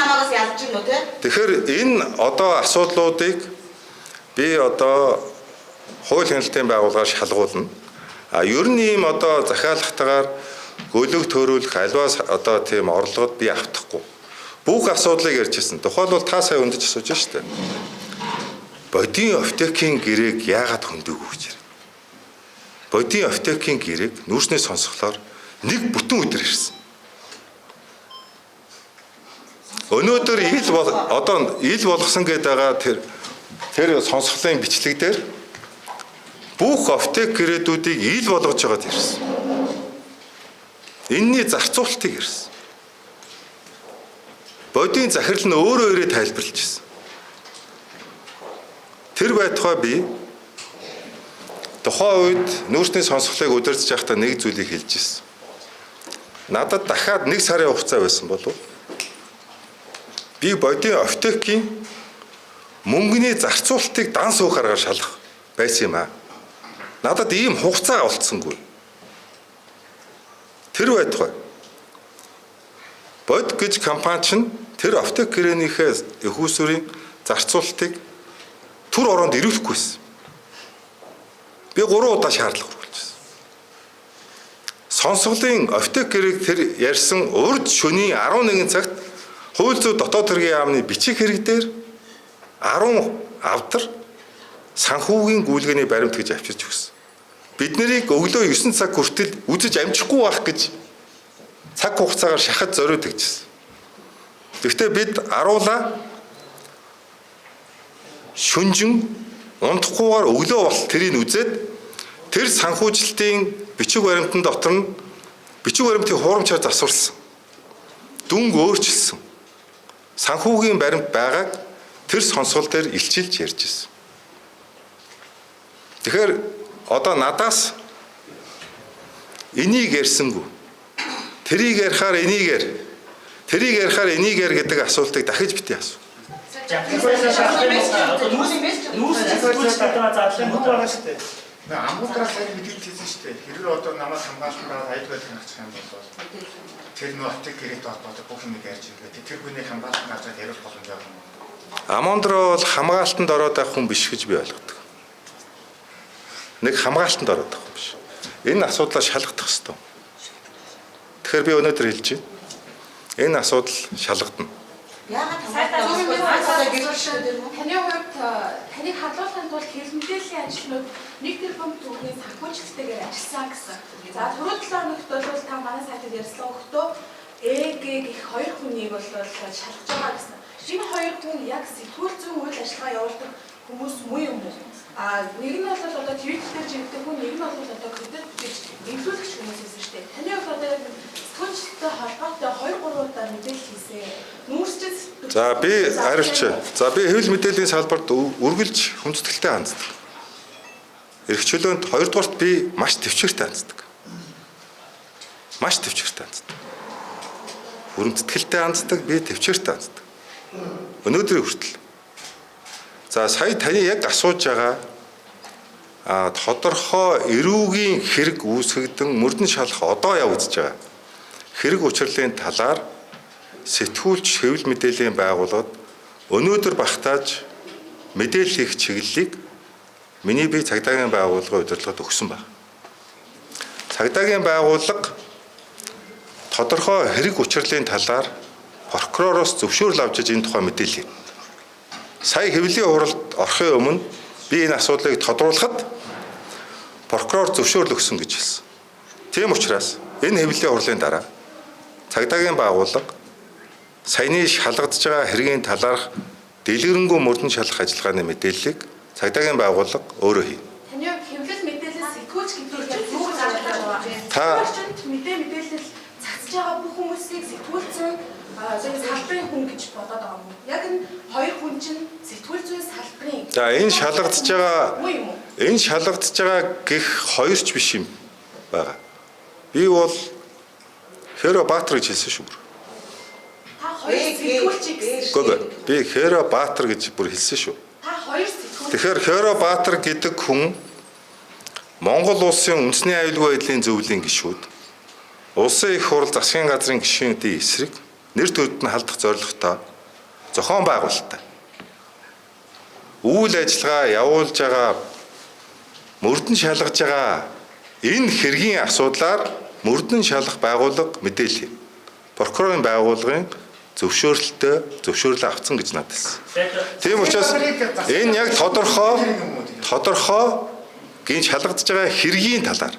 Тэгэхээр энэ одоо асуудлуудыг би одоо хууль хяналтын байгууллагаар шалгуулна. Ер нь ийм одоо захиалгатаар гөлөг төөрүүлэх альваас одоо тийм орлогод би автахгүй. Бүх асуудлыг ярьжсэн. Тухайлбал та сая өндөж асууж штэ. Бодийн аптекийн гэрээг яагаад хөндөөгүй гэж байна. Бодийн аптекийн гэрээг нүүрсний сонсголоор нэг бүтэн өдөр ирсэн. Өнөөдөр ил болгосон гэдэг байгаа тэр сонсголын бичлэг дээр бүх аптек гэрээдүүдийг ил болгож байгаад ирсэн. Энэний зарцуулалтыг ирсэн. Бодийн захирал нь өөрөө тайлбарлаж ирсэн. Тэр байтугай би тухайн үед нүүрсний сонсголыг удирдах байхдаа нэг зүйлийг хэлж ирсэн. Надад дахиад 1 сарын хугацаа байсан болов би бодийн аптекийн мөнгөний зарцуулалтыг дан суух аргаар шалгах байсан юм аа. Надад ийм хугацаа олдсонгүй. Тэр байтугай бод гэж компани чинь тэр аптек гэрээнийхээ их усүрийн зарцуулалтыг түр оронд ирүүлэхгүйсэн. Би 3 удаа шаардлага хүргэлжсэн. Сонсголын аптек гэрээг тэр ярьсан урд шөнийн 11 цагт хууль зүйн дотоод хэргийн яамны бичих хэрэг дээр 10 авдар санхүүгийн гүйлгээний баримт гэж авчирч өгсөн. Бид нарыг өглөө 9 цаг хүртэл үзэж амжихгүй байх гэж цаг хугацаагаар шахаж зориуд гэжсэн. Гэхдээ бид аруулаа шүнжин унтахгүйгээр өглөө бол тэрийг үзээд тэр санхүүжилтийн бичиг баримтан дотор нь бичиг баримтын хуурамчаар засварсан. Дүнг өөрчилсөн. Санхүүгийн баримт байгааг тэр сонсгол дээр илчилж ярьж ирсэн. Тэгэхээр одоо надаас энийг ярьсангүй. Тэрийг ярихаар энийг яар. Тэрийг ярихаар энийг яар гэдэг асуултыг дахиж битгий асуу. Амгуудраас сайн мэдээлэл хийсэн шүү дээ. Хэрвээ одоо намайг хамгаалсан байгаа айлгой танилцах юм бол тэр нөө аптек гэрэт холбоотой бүх юм ярьж байгаа. Тэр хүнийг хамгаалсан газар ярих боломж байгаа юм. Амондроо бол хамгаалтанд ороод байх хүн биш гэж би ойлгодог. Нэг хамгаалтанд ороод байх хүн биш. Энэ асуудлаа шалгах хэрэгтэй. Тэгэхээр би өнөөдөр хэлж байна. Энэ асуудал шалгадана. Таны хувьд таныг хадлуулахын тулд хэлмдээлийн ажлууд 1 тэрбум төгрөгийн санхүүжилттэйгээр ажилласан гэсэн. За түрүү 7 хоногт бол та манай сайтад ярьсан өгтөө эг гэх 2 хүнийг бол шалгаж байгаа гэсэн. Энэ 2 хүн яг сэтгүүл зүйн үйл ажиллагаа явуулдаг хүмүүс муу юм уу? Нэг нь бол одоо Twitter дээр жигдэг хүн, нэг нь бол одоо Twitter гэж инфлюенсерч хүмүүс байсан шүү дээ. Таны хувьд одоо сэтгүүлчтэй холбоотой 2-3 удаа мэдээлэл хийсэн. Нүүрсчил. За би хариулч. За би хэвлэл мэдээллийн салбарт үргэлж хүндэтгэлтэй ханддаг. Эрх чөлөөнд 2 дугаарт би маш төвчээртэй ханддаг. Маш төвчээртэй ханддаг. Хүндэтгэлтэй ханддаг, би төвчээртэй ханддаг. Өнөөдрийн хүртэл. За сая таны яг асууж байгаа тодорхой эрүүгийн хэрэг үүсгэгдэн мөрдөн шалах одоо явагдаж байгаа хэрэг учрлын талаар сэтгүүлч хэвлэл мэдээллийн байгууллагад өнөөдөр багтааж мэдээлэл хийх чиглэлийг миний бие цагдаагийн байгууллагын удирдлагад өгсөн байна. Цагдаагийн байгууллага тодорхой хэрэг учрлын талаар прокуророос зөвшөөрөл авч энэ тухай мэдээллээ. Сая хэвлэлийн хуралд орохын өмнө би энэ асуудлыг тодруулахад прокурор зөвшөөрөл өгсөн гэж хэлсэн. Тийм учраас энэ хэвлэлийн хурлын дараа цагдаагийн байгууллага саяны шалгагдж байгаа хэргийн талаарх дэлгэрэнгүй мөрдөн шалгах ажиллагааны мэдээллийг цагдаагийн байгууллага өөрөө хийнэ. Таны хэвлэл мэдээлэл сэтгүүлч гэдэг юу гэж байгаа вэ? Та мэдээлэл цацж байгаа бүх хүмүүсийг сэтгүүл зүйн салбарын хүн гэж бодоод байгаа юм. Яг энэ хоёр хүн чинь сэтгүүл зүйн салбарын. За энэ шалгагдж байгаа гэх хоёрч биш юм байгаа. Би бол Хэро Баатар гэж хэлсэн шүү. Та хоёр сэтгүүлчийг Гүг. Би Хэро Баатар гэж бүр хэлсэн шүү. Та хоёр сэтгүүлч. Тэгэхээр Хэро Баатар гэдэг хүн Монгол улсын үндэсний аюулгүй байдлын зөвлөлийн гишүүд, улсын их хурл засгийн газрын гишүүнүүдийн эсрэг нэр төрөд нь халдах зорилготой зохион байгуулалттай. Үйл ажиллагаа явуулж байгаа мөрдөн шалгаж байгаа энэ хэргийн асуудлаар мөрдөн шалгах байгууллага мэдээлэл. Прокурорын байгууллагын зөвшөөрөл авсан гэж надад хэлсэн. Тийм учраас энэ яг тодорхой гин шалгагдж байгаа хэргийн талаар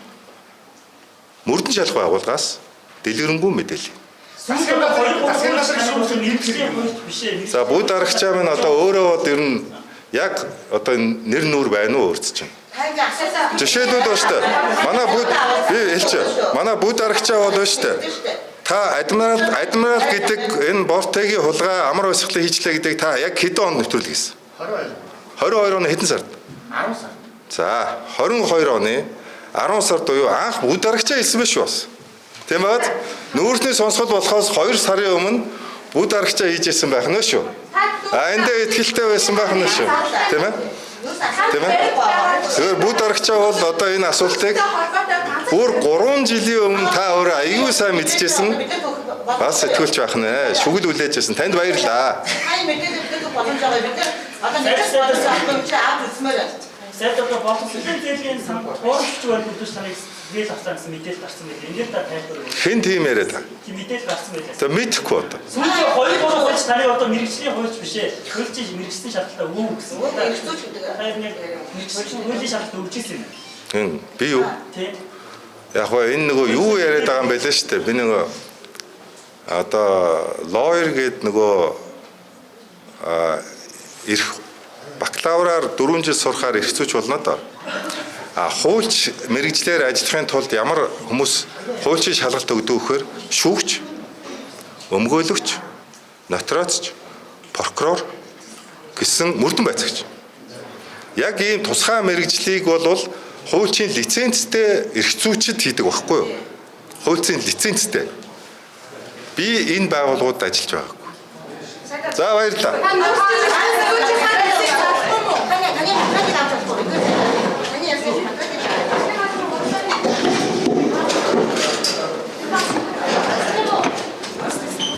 мөрдөн шалгах байгууллагаас дэлгэрэнгүй мэдээлэл. За бүгд аргачлаа минь одоо өөрөө ер нь яг одоо нэр нүр байна уу өөрт чинь. Жишээлбэл байна шүү дээ. Манай бүгд би хэлж манай бүгд аргачлаа бол байна шүү дээ. Та адмирал гэдэг энэ Бортегийн хулгай амар баясгалан хийчлээ гэдэг та яг хэдэн онд нэвтрүүлэг хийсэн? 22 оны хэдэн сард? 10 сард. За 22 оны 10 сард буюу анх бүгд аргачлаа хэлсэн байх шүү бас. Тийм баад нүүрсний сонсгол болохоос 2 сарын өмнө бүгд аргачлаа хийжсэн байх нь шүү. Эндээ ихтгэлтэй байсан байх нь шүү. Тийм ээ? Тийм ээ? Тэгэхээр бүгд аргачлаа бол одоо энэ асуултыг бүр 3 жилийн өмнө та өөрөө аягүй сайн мэдчихсэн. Бас сэтгүүлч байх нэ. Шүгэл үлээж байсан. Танд баярлалаа. Сайдаа боловсролын зээлийн туурамч байна гэдэг санааг зээл авсан гэсэн мэдээлэл гарсан байлээ. Энд та тайлбар өгөх. Хэн тийм яриад байгаа? Тийм мэдээлэл гарсан байлээ. За мэдхгүй одоо. Сүүлийн 2-3 хуульч таны одоо мэрэгчлийн хуульч биш ээ. Хуульч мэрэгчлийн шалтгаалтай өгөө гэсэн. Хайр нэг мэрэгчлийн хуулийн шалтгаалтай өгчээсэн юм. Хэн би юу? Тийм. Яг гоо энэ нөгөө юу яриад байгаа юм бэ лээ шүү дээ. Би нөгөө одоо lawyer гээд нөгөө эрх бакалавраар 4 жил сурахаар эрх зүйч болно доо. Хуульч мэрэгчлэр ажиллахын тулд ямар хүмүүс хуульчийн шалгалт өгдөг вэхээр шүүгч, өмгөөлөгч, нотариусч, прокурор гэсэн мөрдөн байцаагч. Яг ийм тусгай мэрэгжлийг бол хуульчийн лицензтэй эрх зүйчид хийдэг байхгүй юу? Хуульчийн лицензтэй. Би энэ байгууллагууд ажиллаж байгаагүй. За баярлалаа.